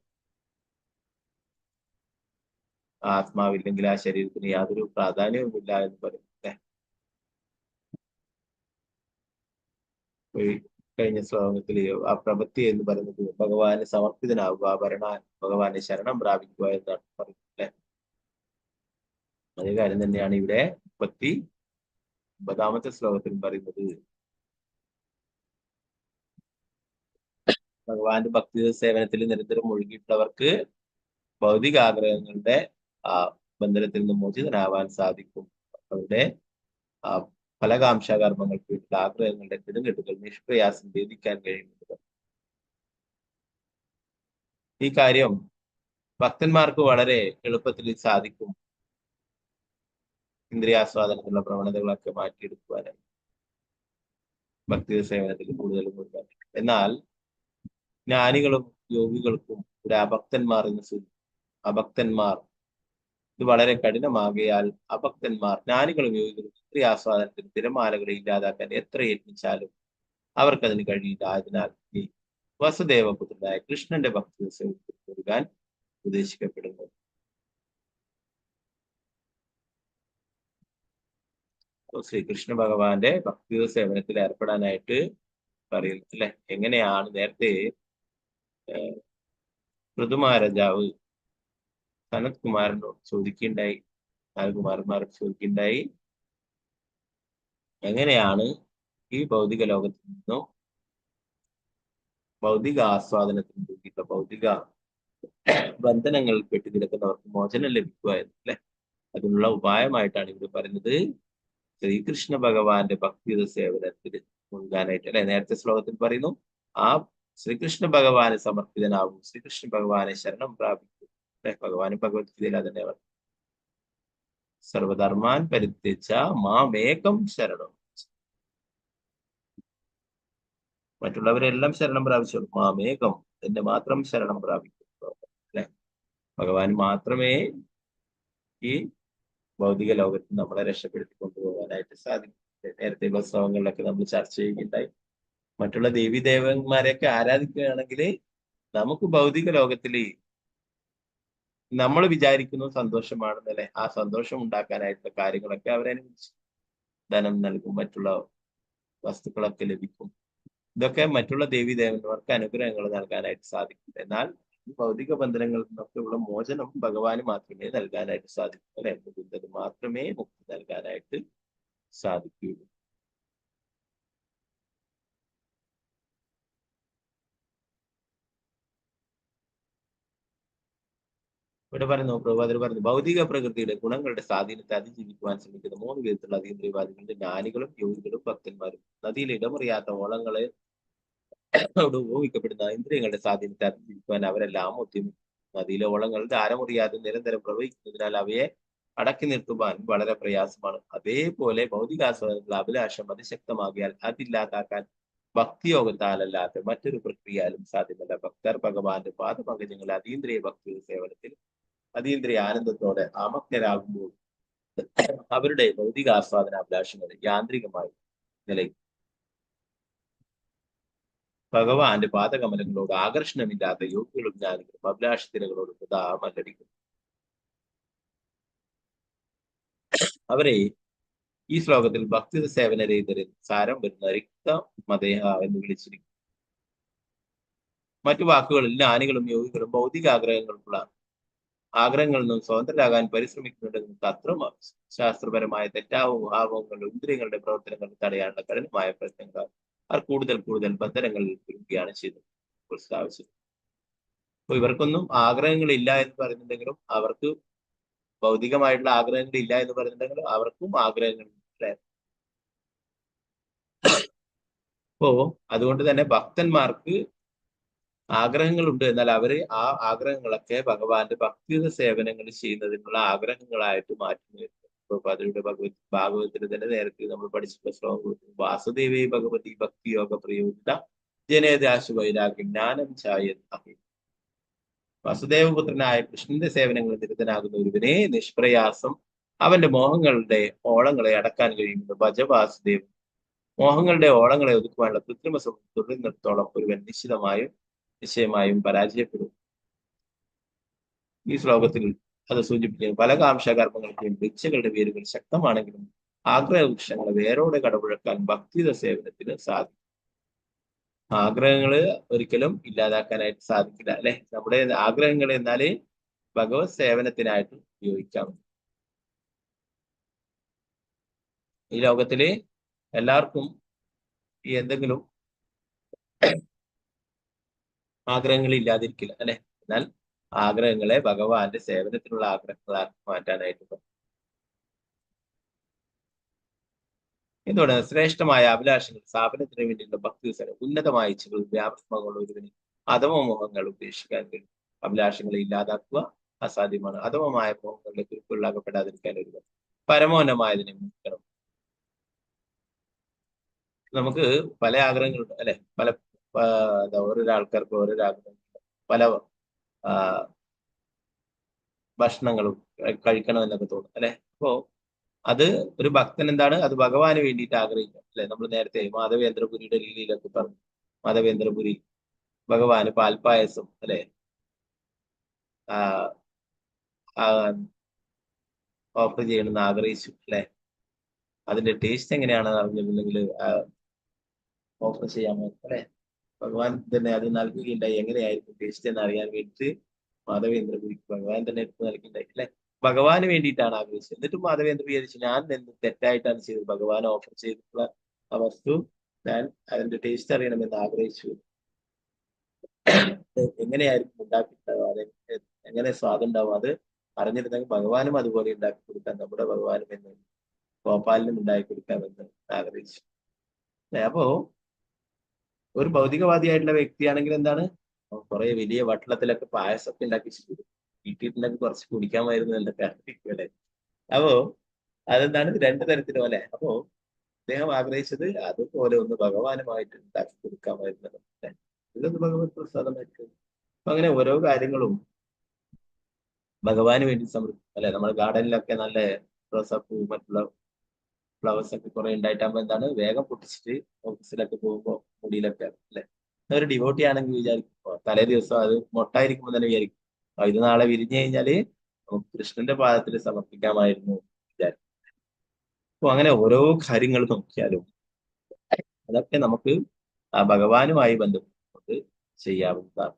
ആത്മാവില്ലെങ്കിൽ ആ ശരീരത്തിന് യാതൊരു പ്രാധാന്യവുമില്ല എന്ന് പറയും അല്ലെ. കഴിഞ്ഞ ശ്ലോകത്തിൽ ആ പ്രവൃത്തി എന്ന് പറയുന്നത് ഭഗവാന് സമർപ്പിതനാവുക, ഭഗവാനെ ശരണം പ്രാപിക്കുക എന്നാണ് പറയുന്നത് അല്ലെ. അതേ കാര്യം തന്നെയാണ് ഇവിടെ 39ാമത്തെ ശ്ലോകത്തിൽ പറയുന്നത്. ഭഗവാന്റെ ഭക്തി സേവനത്തിൽ നിരന്തരം മുഴുകിയിട്ടുള്ളവർക്ക് ഭൗതിക ആഗ്രഹങ്ങളുടെ ആ ബന്ധനത്തിൽ നിന്ന് മോചിതനാവാൻ സാധിക്കും. അവരുടെ ആ ഫലകാംക്ഷാകർമ്മങ്ങൾക്ക് വേണ്ടിയുള്ള ആഗ്രഹങ്ങളുടെ തിടുങ്ങെട്ടുകൾ നിഷ്പ്രയാസം ഭേദിക്കാൻ കഴിയുന്നത്. ഈ കാര്യം ഭക്തന്മാർക്ക് വളരെ എളുപ്പത്തിൽ സാധിക്കും. ഇന്ദ്രിയാസ്വാദനത്തിലുള്ള പ്രവണതകളൊക്കെ മാറ്റിയെടുക്കുവാനായി ഭക്തി സേവനത്തിൽ കൂടുതൽ മുഴുകാൻ. എന്നാൽ ജ്ഞാനികളും യോഗികൾക്കും ഒരു അഭക്തന്മാർ എന്ന് സൂചിപ്പിക്കും. അഭക്തന്മാർ ഇത് വളരെ കഠിനമാകയാൽ അഭക്തന്മാർ ജ്ഞാനികളും യോഗികളും ഇന്ദ്രിയാസ്വാദനത്തിന് തിരമാലകളെ ഇല്ലാതാക്കാൻ എത്ര യത്നിച്ചാലും അവർക്കതിന് കഴിയില്ല. അതിനാൽ ഈ വസുദേവപുത്രനായ കൃഷ്ണന്റെ ഭക്തി സേവനത്തിൽ മുഴുകാൻ ഉപദേശിക്കപ്പെടുന്നു. ശ്രീകൃഷ്ണ ഭഗവാന്റെ ഭക്തി സേവനത്തിൽ ഏർപ്പെടാനായിട്ട് പറയുന്നു അല്ലെ. എങ്ങനെയാണ് നേരത്തെ ഋതുമാരാജാവ് സനത് കുമാരനോട് ചോദിക്കുകയുണ്ടായി, നാലുകുമാരന്മാരോട് ചോദിക്കുകയുണ്ടായി, എങ്ങനെയാണ് ഈ ഭൗതിക ലോകത്തിൽ നിന്നും ഭൗതിക ആസ്വാദനത്തിന് വേണ്ടിയിട്ട് ഭൗതിക ബന്ധനങ്ങളിൽ പെട്ടുകിടക്കുന്നവർക്ക് മോചനം ലഭിക്കുക എന്നല്ലേ. അതിനുള്ള ഉപായമായിട്ടാണ് ഇവിടെ പറയുന്നത് ശ്രീകൃഷ്ണ ഭഗവാന്റെ ഭക്തിയുത സേവനത്തിൽ മുൻകാനായിട്ട് അല്ലെ. നേരത്തെ ശ്ലോകത്തിൽ പറയുന്നു, ആ ശ്രീകൃഷ്ണ ഭഗവാനെ സമർപ്പിതനാവും, ശ്രീകൃഷ്ണ ഭഗവാനെ ശരണം പ്രാപിക്കും അല്ലെ. ഭഗവാന് ഭഗവത്ഗീതയിൽ അതന്നെ പറഞ്ഞു, സർവധർമാൻ പരിത്യജ മാമേകം ശരണം. മറ്റുള്ളവരെല്ലാം ശരണം പ്രാപിച്ചോളൂ, മാമേകം എന്നെ മാത്രം ശരണം പ്രാപിക്കും അല്ലെ. ഭഗവാൻ മാത്രമേ ഈ ഭൗതിക ലോകത്ത് നമ്മളെ രക്ഷപ്പെടുത്തി കൊണ്ടുപോകാനായിട്ട് സാധിക്കും. നേരത്തെ ഉത്സവങ്ങളിലൊക്കെ നമ്മൾ ചർച്ച ചെയ്യുകയുണ്ടായി. മറ്റുള്ള ദേവീദേവന്മാരെയൊക്കെ ആരാധിക്കുകയാണെങ്കിൽ നമുക്ക് ഭൗതിക ലോകത്തിൽ നമ്മൾ വിചാരിക്കുന്നു സന്തോഷമാണെന്നല്ലേ, ആ സന്തോഷം ഉണ്ടാക്കാനായിട്ടുള്ള കാര്യങ്ങളൊക്കെ അവരനുസരിച്ച് ധനം നൽകും, മറ്റുള്ള വസ്തുക്കളൊക്കെ ലഭിക്കും. ഇതൊക്കെ മറ്റുള്ള ദേവീദേവന്മാർക്ക് അനുഗ്രഹങ്ങൾ നൽകാനായിട്ട് സാധിക്കും. എന്നാൽ ഭൗതിക ബന്ധനങ്ങളിൽ നിന്നൊക്കെ ഉള്ള മോചനം ഭഗവാന് മാത്രമേ നൽകാനായിട്ട് സാധിക്കൂ അല്ലെ. മുകുന്ദന് മാത്രമേ മുക്തി നൽകാനായിട്ട് സാധിക്കുകയുള്ളൂ. ഇവിടെ പറയുന്നു, പ്രഭാതർ പറയുന്നു, ഭൗതിക പ്രകൃതിയുടെ ഗുണങ്ങളുടെ സ്വാധീനത്തെ അതിജീവിക്കുവാൻ ശ്രമിക്കുന്ന 3 വിധത്തിലുള്ള അതീന്ദ്രിയവാദികളുടെ ജ്ഞാനികളും യോഗികളും ഭക്തന്മാരും. നദിയിൽ ഇടമുറിയാത്ത ഓളങ്ങളെ ഉപയോഗിക്കപ്പെടുന്ന ഇന്ദ്രിയങ്ങളുടെ സ്വാധീനത്തെ അതിജീവിക്കുവാൻ അവരെല്ലാം ഉദ്യമിക്കും. നദിയിലെ ഓളങ്ങൾ ധാരമുറിയാതെ നിരന്തരം പ്രവഹിക്കുന്നതിനാൽ അവയെ അടക്കി നിർത്തുവാൻ വളരെ പ്രയാസമാണ്. അതേപോലെ ഭൗതികാസ്വാദനത്തിൽ അഭിലാഷം അതിശക്തമാകിയാൽ അതില്ലാതാക്കാൻ ഭക്തിയോഗത്താലല്ലാത്ത മറ്റൊരു പ്രക്രിയയിലും സാധ്യമല്ല. ഭക്തർ ഭഗവാന്റെ പാദപങ്കജങ്ങൾ അതീന്ദ്രിയ ഭക്തി സേവനത്തിൽ അതീന്ദ്രിയ ആനന്ദത്തോടെ ആമഗ്നരാകുമ്പോൾ അവരുടെ ഭൗതിക ആസ്വാദന അഭിലാഷങ്ങൾ യാന്ത്രികമായി നിലയ്ക്കും. ഭഗവാന്റെ പാദകമലങ്ങളോട് ആകർഷണമില്ലാത്ത യോഗികളും ജ്ഞാനികളും അഭിലാഷത്തിരകളോട് സദാ മല്ലടിക്കുന്നു. അവരെ ഈ ശ്ലോകത്തിൽ ഭക്തി സേവന രഹിതരിൽ സാരം വരുന്ന റിക്ത മദേഹ എന്ന് വിളിച്ചിരിക്കുന്നു. മറ്റു വാക്കുകളിൽ ജ്ഞാനികളും യോഗികളും ഭൗതിക ആഗ്രഹങ്ങളിൽ നിന്നും സ്വതന്ത്രരാകാൻ പരിശ്രമിക്കുന്നുണ്ടെന്നും തത്വം ശാസ്ത്രപരമായ തെറ്റാവുകളും ഇന്ദ്രിയങ്ങളുടെ പ്രവർത്തനങ്ങൾ തടയാനുള്ള കഠിനമായ പ്രശ്നങ്ങൾ അവർ കൂടുതൽ ബന്ധനങ്ങളിൽ കുരുക്കുകയാണ് ചെയ്തത് പ്രസ്താവിച്ചത്. അപ്പൊ ഇവർക്കൊന്നും ആഗ്രഹങ്ങളില്ല എന്ന് പറയുന്നുണ്ടെങ്കിലും അവർക്ക് ഭൗതികമായിട്ടുള്ള ആഗ്രഹങ്ങൾ ഇല്ല എന്ന് പറയുന്നുണ്ടെങ്കിലും അവർക്കും ആഗ്രഹങ്ങളുണ്ട്. അപ്പോ അതുകൊണ്ട് തന്നെ ഭക്തന്മാർക്ക് ആഗ്രഹങ്ങളുണ്ട്. എന്നാൽ അവര് ആ ആഗ്രഹങ്ങളൊക്കെ ഭഗവാന്റെ ഭക്തിയുത സേവനങ്ങൾ ചെയ്യുന്നതിനുള്ള ആഗ്രഹങ്ങളായിട്ട് മാറ്റി. ഇപ്പൊ അതിലൂടെ ഭാഗവതത്തിൽ തന്നെ നേരത്തെ നമ്മൾ പഠിച്ചിട്ടുള്ള ശ്ലോകം വാസുദേവേ ഭഗവതി ഭക്തി യോഗ പ്രയോഗിത ജനേദാശു വൈരാഗ്യം ജ്ഞാനം ചായ. വസുദേവപുത്രനായ കൃഷ്ണന്റെ സേവനങ്ങൾ നിരതനാകുന്ന ഒരുവനെ നിഷ്പ്രയാസം അവന്റെ മോഹങ്ങളുടെ ഓളങ്ങളെ അടക്കാൻ കഴിയുന്നത് ഭജവാസുദേവൻ. മോഹങ്ങളുടെ ഓളങ്ങളെ ഒതുക്കുവാനുള്ള കൃത്രിമ തുടരുന്നിടത്തോളം ഒരുവൻ നിശ്ചയമായും പരാജയപ്പെടും. ഈ ശ്ലോകത്തിൽ അത് സൂചിപ്പിക്കുന്നു. പല കാംക്ഷകർമ്മങ്ങൾക്കും ഭിക്ഷകളുടെ വേരുകൾ ശക്തമാണെങ്കിലും ആഗ്രഹ വൃക്ഷങ്ങളെ വേരോടെ കടപുഴക്കാൻ ഭക്തിയുത സേവനത്തിന് സാധിക്കും. ആഗ്രഹങ്ങൾ ഒരിക്കലും ഇല്ലാതാക്കാനായിട്ട് സാധിക്കില്ല, അല്ലെ? നമ്മുടെ ആഗ്രഹങ്ങൾ എന്നാല് ഭഗവത് സേവനത്തിനായിട്ട് ഉപയോഗിക്കാം. ഈ ലോകത്തില് എല്ലാവർക്കും ഈ എന്തെങ്കിലും ആഗ്രഹങ്ങൾ ഇല്ലാതിരിക്കില്ല, അല്ലെ? എന്നാൽ ആഗ്രഹങ്ങളെ ഭഗവാന്റെ സേവനത്തിനുള്ള ആഗ്രഹങ്ങളാക്കി മാറ്റാനായിട്ട് ഇതോടെ ശ്രേഷ്ഠമായ അഭിലാഷങ്ങൾ സ്ഥാപനത്തിന് വേണ്ടിയുള്ള ഭക്തി ഉന്നതമായ ഇച്ഛകൾ വ്യാപകമുള്ള ഒരുവിന് അധമ മോഹങ്ങൾ ഉപേക്ഷിക്കാൻ കഴിയും. അഭിലാഷങ്ങളെ ഇല്ലാതാക്കുക അസാധ്യമാണ്. അധമമായ മോഹങ്ങളുടെ കുരുക്കുള്ളാകപ്പെടാതിരിക്കാൻ ഒരുവൻ പരമോന്നമായതിനെ മുൻകണം. നമുക്ക് പല ആഗ്രഹങ്ങളുണ്ട്, അല്ലെ? ഓരോരോ ആൾക്കാർക്ക് ഓരോരോ ആഗ്രഹങ്ങളുണ്ട്. പല ഭക്ഷണങ്ങളും കഴിക്കണമെന്നൊക്കെ തോന്നും, അല്ലെ? അപ്പോ അത് ഒരു ഭക്തൻ എന്താണ്, അത് ഭഗവാന് വേണ്ടിയിട്ട് ആഗ്രഹിക്കാം, അല്ലെ? നമ്മൾ നേരത്തെ മാധവേന്ദ്രപുരിയുടെ ലീലയിലൊക്കെ പറഞ്ഞു. മാധവേന്ദ്രപുരി ഭഗവാന് പാൽപ്പായസം, അല്ലെ, ഓഫർ ചെയ്യണമെന്ന് ആഗ്രഹിച്ചു, അല്ലെ? അതിന്റെ ടേസ്റ്റ് എങ്ങനെയാണെന്ന് അറിഞ്ഞിട്ടുണ്ടെങ്കിൽ ഓഫർ ചെയ്യാമോ, അല്ലെ? ഭഗവാൻ തന്നെ അത് നൽകുകയുണ്ടായി. എങ്ങനെയായിരിക്കും ടേസ്റ്റ് എന്ന് അറിയാൻ വേണ്ടിയിട്ട് മാധവേന്ദ്രപുരിക്ക് ഭഗവാൻ തന്നെ എടുത്ത് നൽകിയിട്ടുണ്ടായി, അല്ലെ? ഭഗവാന് വേണ്ടിയിട്ടാണ് ആഗ്രഹിച്ചത്. എന്നിട്ടും മാധവേന്ദ്ര വിചാരിച്ചു ഞാൻ എന്ത് തെറ്റായിട്ടാണ് ചെയ്തത്, ഭഗവാൻ ഓഫർ ചെയ്തിട്ടുള്ള ആ വസ്തു ഞാൻ അതിന്റെ ടേസ്റ്റ് അറിയണമെന്ന് ആഗ്രഹിച്ചു. എങ്ങനെയായിരിക്കും ഉണ്ടാക്കിയിട്ടുണ്ടാവുക, അത് എങ്ങനെ സ്വാദുണ്ടാവും, അത് അറിഞ്ഞിരുന്നെങ്കിൽ ഭഗവാനും അതുപോലെ ഉണ്ടാക്കി കൊടുക്കാൻ, നമ്മുടെ ഭഗവാനും എന്ന് ഗോപാലിനും ഉണ്ടാക്കി കൊടുക്കാമെന്ന് ആഗ്രഹിച്ചു. അപ്പോ ഒരു ഭൗതികവാദിയായിട്ടുള്ള വ്യക്തിയാണെങ്കിൽ എന്താണ്, കുറെ വലിയ വട്ടളത്തിലൊക്കെ പായസമൊക്കെ ഉണ്ടാക്കി കിട്ടിയിട്ടുണ്ടെങ്കിൽ കുറച്ച് കുടിക്കാമായിരുന്നു എന്നൊക്കെ ആഗ്രഹിക്കുമല്ലേ? അപ്പോ അതെന്താണ്, രണ്ടു തരത്തിലും, അല്ലെ? അപ്പോ അദ്ദേഹം ആഗ്രഹിച്ചത് അതുപോലെ ഒന്ന് ഭഗവാനുമായിട്ട് ഉണ്ടാക്കി കൊടുക്കാമായിരുന്നു, അല്ലെ? ഇതൊന്ന് ഭഗവത് പ്രസാദമായിട്ട്. അപ്പൊ അങ്ങനെ ഓരോ കാര്യങ്ങളും ഭഗവാന് വേണ്ടി അല്ലെ? നമ്മുടെ ഗാർഡനിലൊക്കെ നല്ല റോസാപ്പൂ മറ്റുള്ള ഫ്ലവേഴ്സ് ഒക്കെ കുറെ ഉണ്ടായിട്ടാകുമ്പോ എന്താണ്, വേഗം പൊട്ടിച്ചിട്ട് ഓഫീസിലൊക്കെ പോകുമ്പോ മുടിയിലൊക്കെ, അല്ലെ? ഒരു ഡിവോട്ടി ആണെങ്കിൽ വിചാരിക്കും, തലേ ദിവസം അത് മൊട്ടായിരിക്കുമ്പോൾ തന്നെ വിചാരിക്കും ഇത് നാളെ വിരിഞ്ഞു കഴിഞ്ഞാല് നമുക്ക് കൃഷ്ണന്റെ പാദത്തിൽ സമർപ്പിക്കാമായിരുന്നു വിചാരിക്കും. അപ്പൊ അങ്ങനെ ഓരോ കാര്യങ്ങൾ നോക്കിയാലും അതൊക്കെ നമുക്ക് ആ ഭഗവാനുമായി ബന്ധപ്പെട്ട് ചെയ്യാവുന്നതാണ്.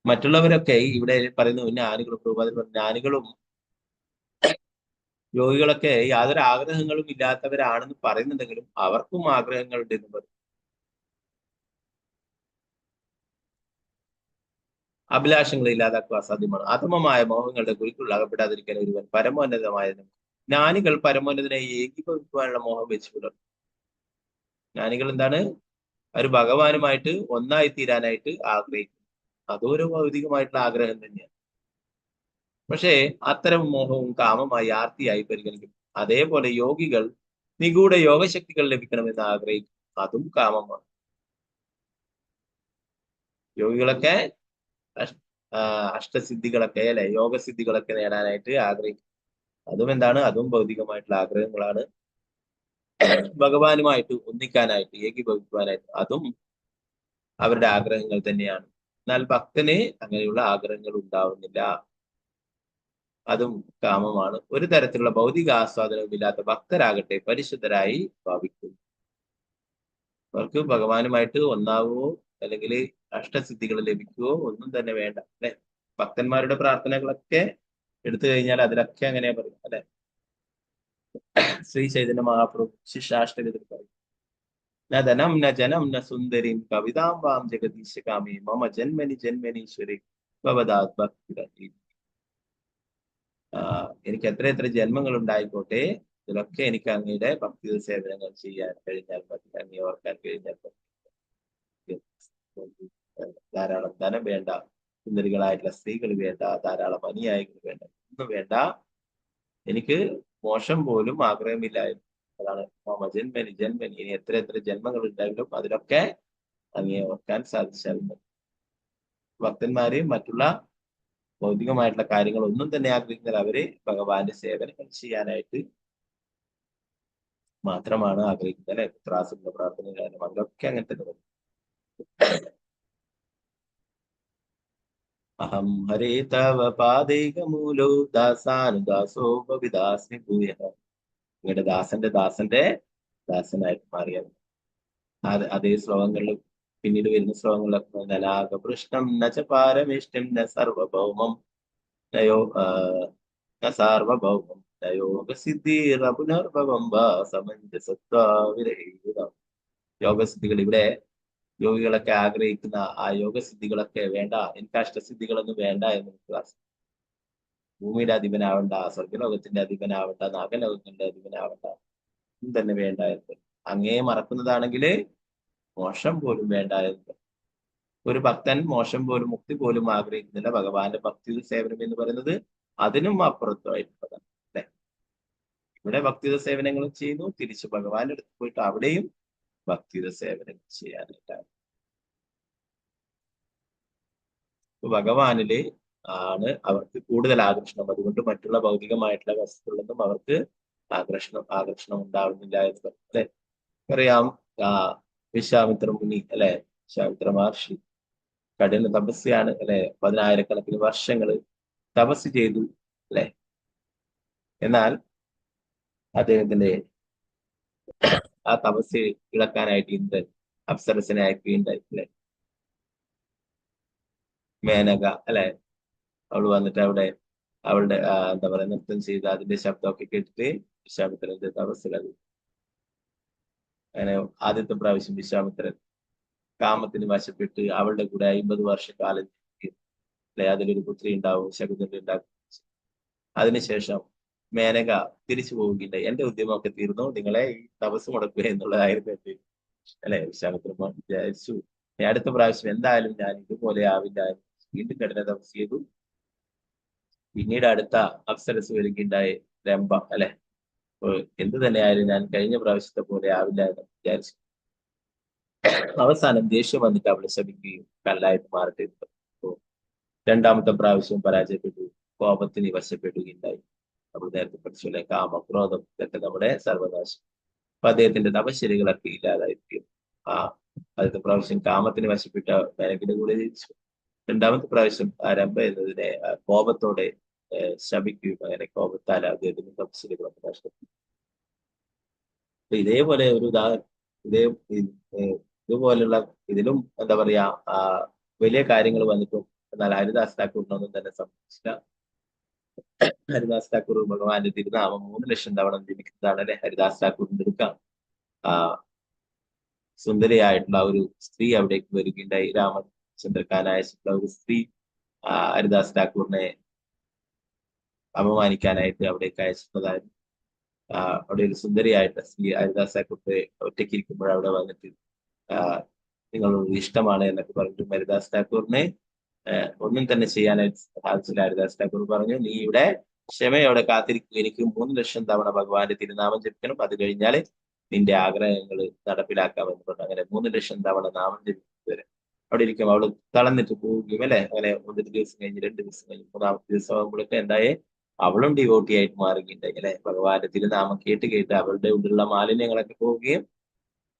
മറ്റുള്ളവരൊക്കെ ഇവിടെ പറയുന്നു ജ്ഞാനികളും ജ്ഞാനികളും യോഗികളൊക്കെ യാതൊരു ആഗ്രഹങ്ങളും ഇല്ലാത്തവരാണെന്ന് പറയുന്നുണ്ടെങ്കിലും അവർക്കും ആഗ്രഹങ്ങളുണ്ട് എന്ന് പറയും. അഭിലാഷങ്ങളെ ഇല്ലാതാക്കുക അസാധ്യമാണ്. അധമമായ മോഹങ്ങളുടെ കുരുക്കുള്ള അകപ്പെടാതിരിക്കാൻ ഒരുവൻ പരമോന്നതമായതിനും. ജ്ഞാനികൾ പരമോന്നതനെ ഏകീഭവിക്കുവാനുള്ള മോഹം വെച്ചു പുലർത്തും. ജ്ഞാനികൾ എന്താണ്, അവർ ഭഗവാനുമായിട്ട് ഒന്നായി തീരാനായിട്ട് ആഗ്രഹിക്കും. അതൊരു ഭൗതികമായിട്ടുള്ള ആഗ്രഹം തന്നെയാണ്. പക്ഷേ അത്തരം മോഹവും കാമമായി ആർത്തിയായി പരിഗണിക്കും. അതേപോലെ യോഗികൾ നിഗൂഢ യോഗശക്തികൾ ലഭിക്കണമെന്ന് ആഗ്രഹിക്കും. അതും കാമമാണ്. യോഗികളൊക്കെ അഷ്ടസിദ്ധികളൊക്കെ അല്ലെ, യോഗസിദ്ധികളൊക്കെ നേടാനായിട്ട് ആഗ്രഹിക്കും. അതും എന്താണ്? അതും ഭൗതികമായിട്ടുള്ള ആഗ്രഹങ്ങളാണ്. ഭഗവാനുമായിട്ട് ഒന്നിക്കാനായിട്ട്, ഏകീഭവിക്കുവാനായിട്ട്, അതും അവരുടെ ആഗ്രഹങ്ങൾ തന്നെയാണ്. എന്നാൽ ഭക്തന് അങ്ങനെയുള്ള ആഗ്രഹങ്ങൾ ഉണ്ടാവുന്നില്ല. അതും കാമമാണ്. ഒരു തരത്തിലുള്ള ഭൗതിക ആസ്വാദനവും ഇല്ലാത്ത ഭക്തരാകട്ടെ പരിശുദ്ധരായി ഭാവിക്കും. അവർക്ക് ഭഗവാനുമായിട്ട് ഒന്നാവുകയോ അല്ലെങ്കിൽ അഷ്ടസിദ്ധികൾ ലഭിക്കുകയോ ഒന്നും തന്നെ വേണ്ട അല്ലെ. ഭക്തന്മാരുടെ പ്രാർത്ഥനകളൊക്കെ എടുത്തു കഴിഞ്ഞാൽ അതിലൊക്കെ അങ്ങനെയാ പറയും അല്ലെ. ശ്രീ ചൈതന്യ മഹാപ്രഭു ശിഷ്യാഷ്ടകത്തിൽ പറയും, ന ധനം ന ജനം ന സുന്ദരീം കവിതാംബാം ജഗദീശകാമി മമ ജന്മനി ജന്മനീശ്വരി ഭവദാത് ഭക്തി. എനിക്ക് എത്ര ജന്മങ്ങൾ ഉണ്ടായിക്കോട്ടെ, ഇതിലൊക്കെ എനിക്ക് അങ്ങയുടെ ഭക്തി സേവനങ്ങൾ ചെയ്യാൻ കഴിഞ്ഞാൽ മതി, അങ്ങേ ഓർക്കാൻ കഴിഞ്ഞാൽ മതി. ധാരാളം ധനം വേണ്ട, സുന്ദരികളായിട്ടുള്ള സ്ത്രീകൾ വേണ്ട, ധാരാളം അനുയായികൾ വേണ്ട, ഒന്നും വേണ്ട. എനിക്ക് മോശം പോലും ആഗ്രഹമില്ലായിരുന്നു. അതാണ് മമ ജന്മനി ജന്മനി. ഇനി എത്ര ജന്മങ്ങൾ ഉണ്ടായാലും അതിലൊക്കെ അങ്ങേ ഓർക്കാൻ സാധിച്ചാൽ മതി. ഭക്തന്മാര് മറ്റുള്ള ഭൗതികമായിട്ടുള്ള കാര്യങ്ങൾ ഒന്നും തന്നെ ആഗ്രഹിക്കുന്നത് അവര് ഭഗവാന്റെ സേവനങ്ങൾ ചെയ്യാനായിട്ട് മാത്രമാണ് ആഗ്രഹിക്കുന്നത് അല്ലെ. പുത്രാസുര പ്രാർത്ഥന കാരണം അതിലൊക്കെ അങ്ങനെ തന്നെ വരും. അഹം ഹരേ തവ പാദൈകമൂലോ ദാസാനുദാസോപവിദാസ്മി ഭൂയ. നിങ്ങളുടെ ദാസന്റെ ദാസനായിട്ട് മാറിയത്. അതേ ശ്ലോകങ്ങളിൽ പിന്നീട് വരുന്ന ശ്ലോകങ്ങളിലൊക്കെ നലാകപൃഷ്ണം നച്ച പാരമിഷ്ടം ന സർവഭൗമം നയോ സാർവഭൗമം യോഗസിദ്ധിർപുനർഭവം സമഞ്ജസത്വവിരഹിതം. യോഗസിദ്ധികൾ ഇവിടെ യോഗികളൊക്കെ ആഗ്രഹിക്കുന്ന ആ യോഗസിദ്ധികളൊക്കെ വേണ്ട, എനിക്ക് അഷ്ടസിദ്ധികളൊന്നും വേണ്ട എന്ന് ക്ലാസ്. ഭൂമിയുടെ അധിപനാവണ്ട, സ്വർഗലോകത്തിന്റെ അധിപനാവണ്ട, നാഗലോകത്തിന്റെ അധിപനാവണ്ട, ഒന്നും തന്നെ വേണ്ട എന്ന്. അങ്ങേ മറക്കുന്നതാണെങ്കിൽ മോശം പോലും വേണ്ട എന്ന്. ഒരു ഭക്തൻ മോശം പോലും മുക്തി പോലും ആഗ്രഹിക്കുന്നില്ല. ഭഗവാന്റെ ഭക്തി സേവനം എന്ന് പറയുന്നത് അതിനും അപ്പുറത്തായിട്ടുള്ളതാണ് അല്ലെ. ഇവിടെ ഭക്തിത സേവനങ്ങൾ ചെയ്യുന്നു, തിരിച്ച് ഭഗവാന്റെ അടുത്ത് പോയിട്ട് അവിടെയും ഭക്തിത സേവനങ്ങൾ ചെയ്യാനായിട്ടാണ്. ഭഗവാനില് ആണ് അവർക്ക് കൂടുതൽ ആകർഷണം. അതുകൊണ്ട് മറ്റുള്ള ഭൗതികമായിട്ടുള്ള വസ്തുക്കളൊന്നും അവർക്ക് ആകർഷണം ഉണ്ടാവുന്നില്ല എന്ന് അല്ലെ. അറിയാം, വിശ്വാമിത്ര മുനി അല്ലെ, വിശ്വാമിത്ര മഹർഷി കഠിന തപസ്യാണ് അല്ലെ. 10,000 വർഷങ്ങൾ തപസ് ചെയ്തു അല്ലെ. എന്നാൽ അദ്ദേഹത്തിന്റെ ആ തപസ് ഇളക്കാനായിട്ട് ഇന്ദ്രൻ അപ്സരസിനെ അയക്കുകയുണ്ടായി അല്ലെ. മേനക അല്ലെ, അവൾ വന്നിട്ട് അവളുടെ എന്താ പറയാ നൃത്തം ചെയ്ത് അതിന്റെ ശബ്ദമൊക്കെ കേട്ടിട്ട് വിശ്വാമിത്രന്റെ തപസ്സിലത്. അങ്ങനെ ആദ്യത്തെ പ്രാവശ്യം വിശ്വാമിത്രൻ കാമത്തിന് വശപ്പെട്ട് അവളുടെ കൂടെ 50 വർഷക്കാലം അല്ലെ. അതിലൊരു പുത്രി ഉണ്ടാവും, ശകുന്തള ഉണ്ടാക്കും. അതിനുശേഷം മേനക തിരിച്ചു പോവുകയുണ്ടായി. എന്റെ ഉദ്യമമൊക്കെ തീർന്നു, നിങ്ങളെ ഈ തപസ് മുടക്കുക എന്നുള്ളതായിരുന്നു എന്റെ അല്ലെ. വിശ്വാമിത്രൻ വിചാരിച്ചു അടുത്ത പ്രാവശ്യം എന്തായാലും ഞാൻ ഇതുപോലെ ആവില്ല. വീണ്ടും കഠിന തപസ് ചെയ്തു. പിന്നീട് അടുത്ത അപ്സരസ് വരികയുണ്ടായി, രംഭ അല്ലെ. എന്ത് തന്നെയായാലും ഞാൻ കഴിഞ്ഞ പ്രാവശ്യത്തെ പോലെ ആവില്ല എന്ന് വിചാരിച്ചു. അവസാനം ദേഷ്യം വന്നിട്ട് അവളെ ശപിക്കുകയും കല്ലായിട്ട് മാറട്ടെ. രണ്ടാമത്തെ പ്രാവശ്യം പരാജയപ്പെട്ടു, കോപത്തിന് വശപ്പെടുകയുണ്ടായി. നമ്മൾ നേരത്തെ പഠിച്ചല്ലേ, കാമം, ക്രോധം ഇതൊക്കെ നമ്മുടെ സർവനാശം. അപ്പൊ അദ്ദേഹത്തിന്റെ തപശ്ശേരികളൊക്കെ ഇല്ലാതായിരിക്കും. ആദ്യത്തെ പ്രാവശ്യം കാമത്തിന് വശപ്പെട്ട മേനകയുടെ കൂടെ ജയിച്ചു. രണ്ടാമത്തെ പ്രാവശ്യം രംഭ എന്നതിനെ കോപത്തോടെ ശപിക്കുകയും അങ്ങനെ കോപത്താൽ അദ്ദേഹത്തിന്റെ തപശ്ശേരികളൊക്കെ നഷ്ടപ്പെട്ടു. ഇതേപോലെ ഒരു ഇതുപോലുള്ള ഇതിലും എന്താ പറയാ വലിയ കാര്യങ്ങൾ വന്നിട്ടും എന്നാൽ ഹരിദാസ് ഠാക്കൂറിനൊന്നും തന്നെ സംഭവിച്ചില്ല. ഹരിദാസ് ഠാക്കൂർ ഭഗവാന്റെ തിരുനാമം 3 ലക്ഷം തവണ ജപിക്കുന്നതാണ് അല്ലെ. ഹരിദാസ് ഠാക്കൂറിന്റെ എടുക്കാം സുന്ദരിയായിട്ടുള്ള ഒരു സ്ത്രീ അവിടേക്ക് വരികയുണ്ടായി. രാമചന്ദ്രക്കാനായിട്ടുള്ള ഒരു സ്ത്രീ ഹരിദാസ് ഠാക്കൂറിനെ അപമാനിക്കാനായിട്ട് അവിടേക്ക് അയച്ചിട്ടുള്ളതായിരുന്നു. അവിടെ ഒരു സുന്ദരിയായിട്ടുള്ള സ്ത്രീ ഹരിദാസ് ഠാക്കൂറിനെ ഒറ്റയ്ക്കിരിക്കുമ്പോൾ അവിടെ വന്നിട്ട് നിങ്ങളോട് ഇഷ്ടമാണ് എന്നൊക്കെ പറഞ്ഞിട്ട് ഹരിദാസ് ഠാക്കൂറിനെ ഒന്നും തന്നെ ചെയ്യാനായിട്ട് സാധിച്ചില്ല. ഹരിദാസ് ഠാക്കൂർ പറഞ്ഞു, നീ ഇവിടെ ക്ഷമയോടെ കാത്തിരിക്കും, എനിക്ക് 3 ലക്ഷം തവണ ഭഗവാന്റെ തിരുനാമം ജപിക്കണം, അത് കഴിഞ്ഞാൽ നിന്റെ ആഗ്രഹങ്ങൾ നടപ്പിലാക്കാമെന്ന് പറഞ്ഞു. അങ്ങനെ 3 ലക്ഷം തവണ നാമം ജപിക്കുന്നവരെ അവിടെ ഇരിക്കും. അവള് തളർന്നിട്ട് പോവുകയും അല്ലെ. അങ്ങനെ 1 ദിവസം കഴിഞ്ഞ് 2 ദിവസം കഴിഞ്ഞ് 3-ാമത്തെ ദിവസം ആകുമ്പോഴേക്ക് എന്തായേ അവളും ഡിവോട്ടി ആയിട്ട് മാറുകയുണ്ടായി അല്ലെ. ഭഗവാന്റെ തിരുനാമം കേട്ട് കേട്ട് അവളുടെ ഉള്ളിലുള്ള മാലിന്യങ്ങളൊക്കെ പോവുകയും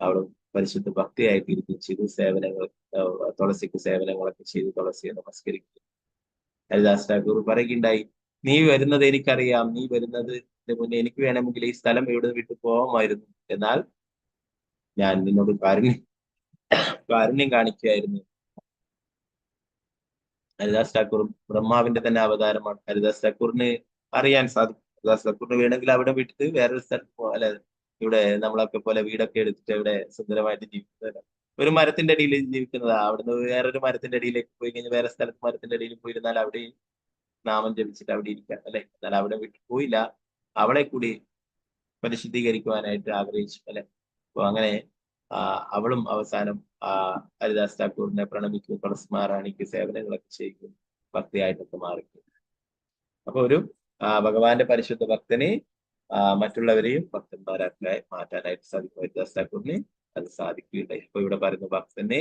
അവളും പരിശുദ്ധ ഭക്തിയായിട്ട് ഇരിക്കുകയും ചെയ്തു. സേവനങ്ങൾ, തുളസിക്ക് സേവനങ്ങളൊക്കെ ചെയ്ത് തുളസിയെ നമസ്കരിക്കുക. ഹരിദാസ് ഠാക്കൂർ പറയുകയുണ്ടായി, നീ വരുന്നത് എനിക്കറിയാം, നീ വരുന്നത് മുന്നേ എനിക്ക് വേണമെങ്കിൽ ഈ സ്ഥലം ഇവിടെ വിട്ടു പോകാമായിരുന്നു, എന്നാൽ ഞാൻ നിന്നോട് കാരുണ്യം കാണിക്കുകയായിരുന്നു. ഹരിദാസ് ഠാക്കൂർ ബ്രഹ്മാവിന്റെ തന്നെ അവതാരമാണ്. ഹരിദാസ് ഠാക്കൂറിന് അറിയാൻ സാധിക്കും, ഹരിദാസ് ഠാക്കൂറിന് വേണമെങ്കിൽ അവിടെ വിട്ടിട്ട് വേറൊരു സ്ഥലത്ത് അല്ലെ, ഇവിടെ നമ്മളൊക്കെ പോലെ വീടൊക്കെ എടുത്തിട്ട് ഇവിടെ സുന്ദരമായിട്ട് ജീവിക്കുന്നതല്ല, ഒരു മരത്തിന്റെ അടിയിൽ ജീവിക്കുന്നതാ. അവിടുന്ന് വേറൊരു മരത്തിന്റെ അടിയിലേക്ക് പോയി കഴിഞ്ഞാൽ വേറെ സ്ഥലത്ത് മരത്തിന്റെ അടിയിൽ പോയിരുന്നാൽ അവിടെ നാമം ജപിച്ചിട്ട് അവിടെ ഇരിക്കാം അല്ലെ. എന്നാൽ അവിടെ വിട്ടു പോയില്ല, അവളെ കൂടി പരിശുദ്ധീകരിക്കുവാനായിട്ട് ആഗ്രഹിച്ചു അല്ലെ. അപ്പൊ അങ്ങനെ അവളും അവസാനം ഹരിദാസ് ഠാക്കൂറിനെ പ്രണമിക്കും, തുളസി മഹാറാണിക്ക് സേവനങ്ങളൊക്കെ ചെയ്യും, ഭക്തിയായിട്ടൊക്കെ മാറിക്കും. അപ്പൊ ഒരു ഭഗവാന്റെ പരിശുദ്ധ ഭക്തനെ മറ്റുള്ളവരെയും ഭക്തന്മാരാക്കി മാറ്റാനായിട്ട് സാധിക്കും. ഹരിദാസ് ഠാക്കൂറിന് അത് സാധിക്കുകയുണ്ടായി. ഇപ്പൊ ഇവിടെ പറയുന്ന ഭക്തനെ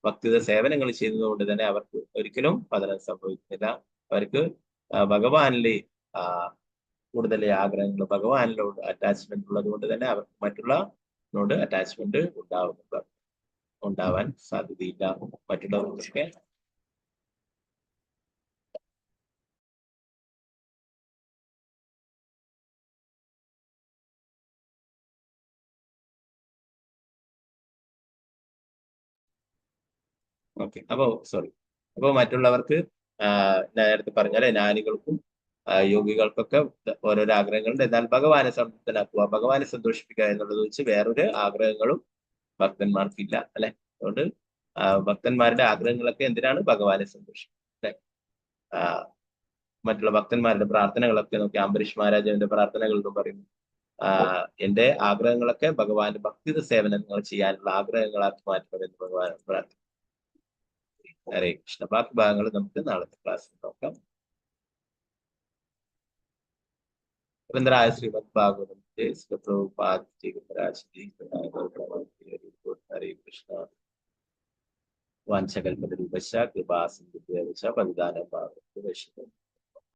ഭക്തിയുടെ സേവനങ്ങൾ ചെയ്യുന്നതുകൊണ്ട് തന്നെ അവർക്ക് ഒരിക്കലും പതനം സംഭവിക്കുന്നില്ല. അവർക്ക് ഭഗവാനിലെ കൂടുതൽ ആഗ്രഹങ്ങൾ, ഭഗവാനിലോട് അറ്റാച്ച്മെന്റ് ഉള്ളത് കൊണ്ട് തന്നെ അവർക്ക് മറ്റുള്ളവരോട് അറ്റാച്ച്മെന്റ് ഉണ്ടാവാൻ സാധ്യതയില്ല. മറ്റുള്ളവർക്കൊക്കെ അപ്പോ മറ്റുള്ളവർക്ക് നേരത്തെ പറഞ്ഞാൽ ജ്ഞാനികൾക്കും യോഗികൾക്കൊക്കെ ഓരോരോ ആഗ്രഹങ്ങളുണ്ട്. എന്നാൽ ഭഗവാനെ സംതൃപ്തനാക്കുക, ഭഗവാനെ സന്തോഷിപ്പിക്കുക എന്നുള്ളത് വെച്ച് വേറൊരു ആഗ്രഹങ്ങളും ഭക്തന്മാർക്കില്ല അല്ലെ. അതുകൊണ്ട് ഭക്തന്മാരുടെ ആഗ്രഹങ്ങളൊക്കെ എന്തിനാണ്? ഭഗവാനെ സന്തോഷിക്കുക അല്ലെ. മറ്റുള്ള ഭക്തന്മാരുടെ പ്രാർത്ഥനകളൊക്കെ നോക്കി അംബരീഷ് മഹാരാജാവിന്റെ പ്രാർത്ഥനകളിലും പറയുന്നു, എന്റെ ആഗ്രഹങ്ങളൊക്കെ ഭഗവാന്റെ ഭക്തിയുടെ സേവനങ്ങൾ ചെയ്യാനുള്ള ആഗ്രഹങ്ങളാക്കി മാറ്റണമെന്ന് ഭഗവാൻ പ്രാർത്ഥിക്കുന്നു. ഹരേ കൃഷ്ണ. ബാക്കി ഭാഗങ്ങൾ നമുക്ക് നാളത്തെ ക്ലാസ്സിൽ നോക്കാം. ഗ്രന്ഥരായ ശ്രീമദ് ഭാഗവതം ഹരേ കൃഷ്ണ. വാഞ്ചകൽപതരൂപശ്ച കൃപാ സിന്ധുഭ്യശ്ച പതിദാനം ഭാഗവതം.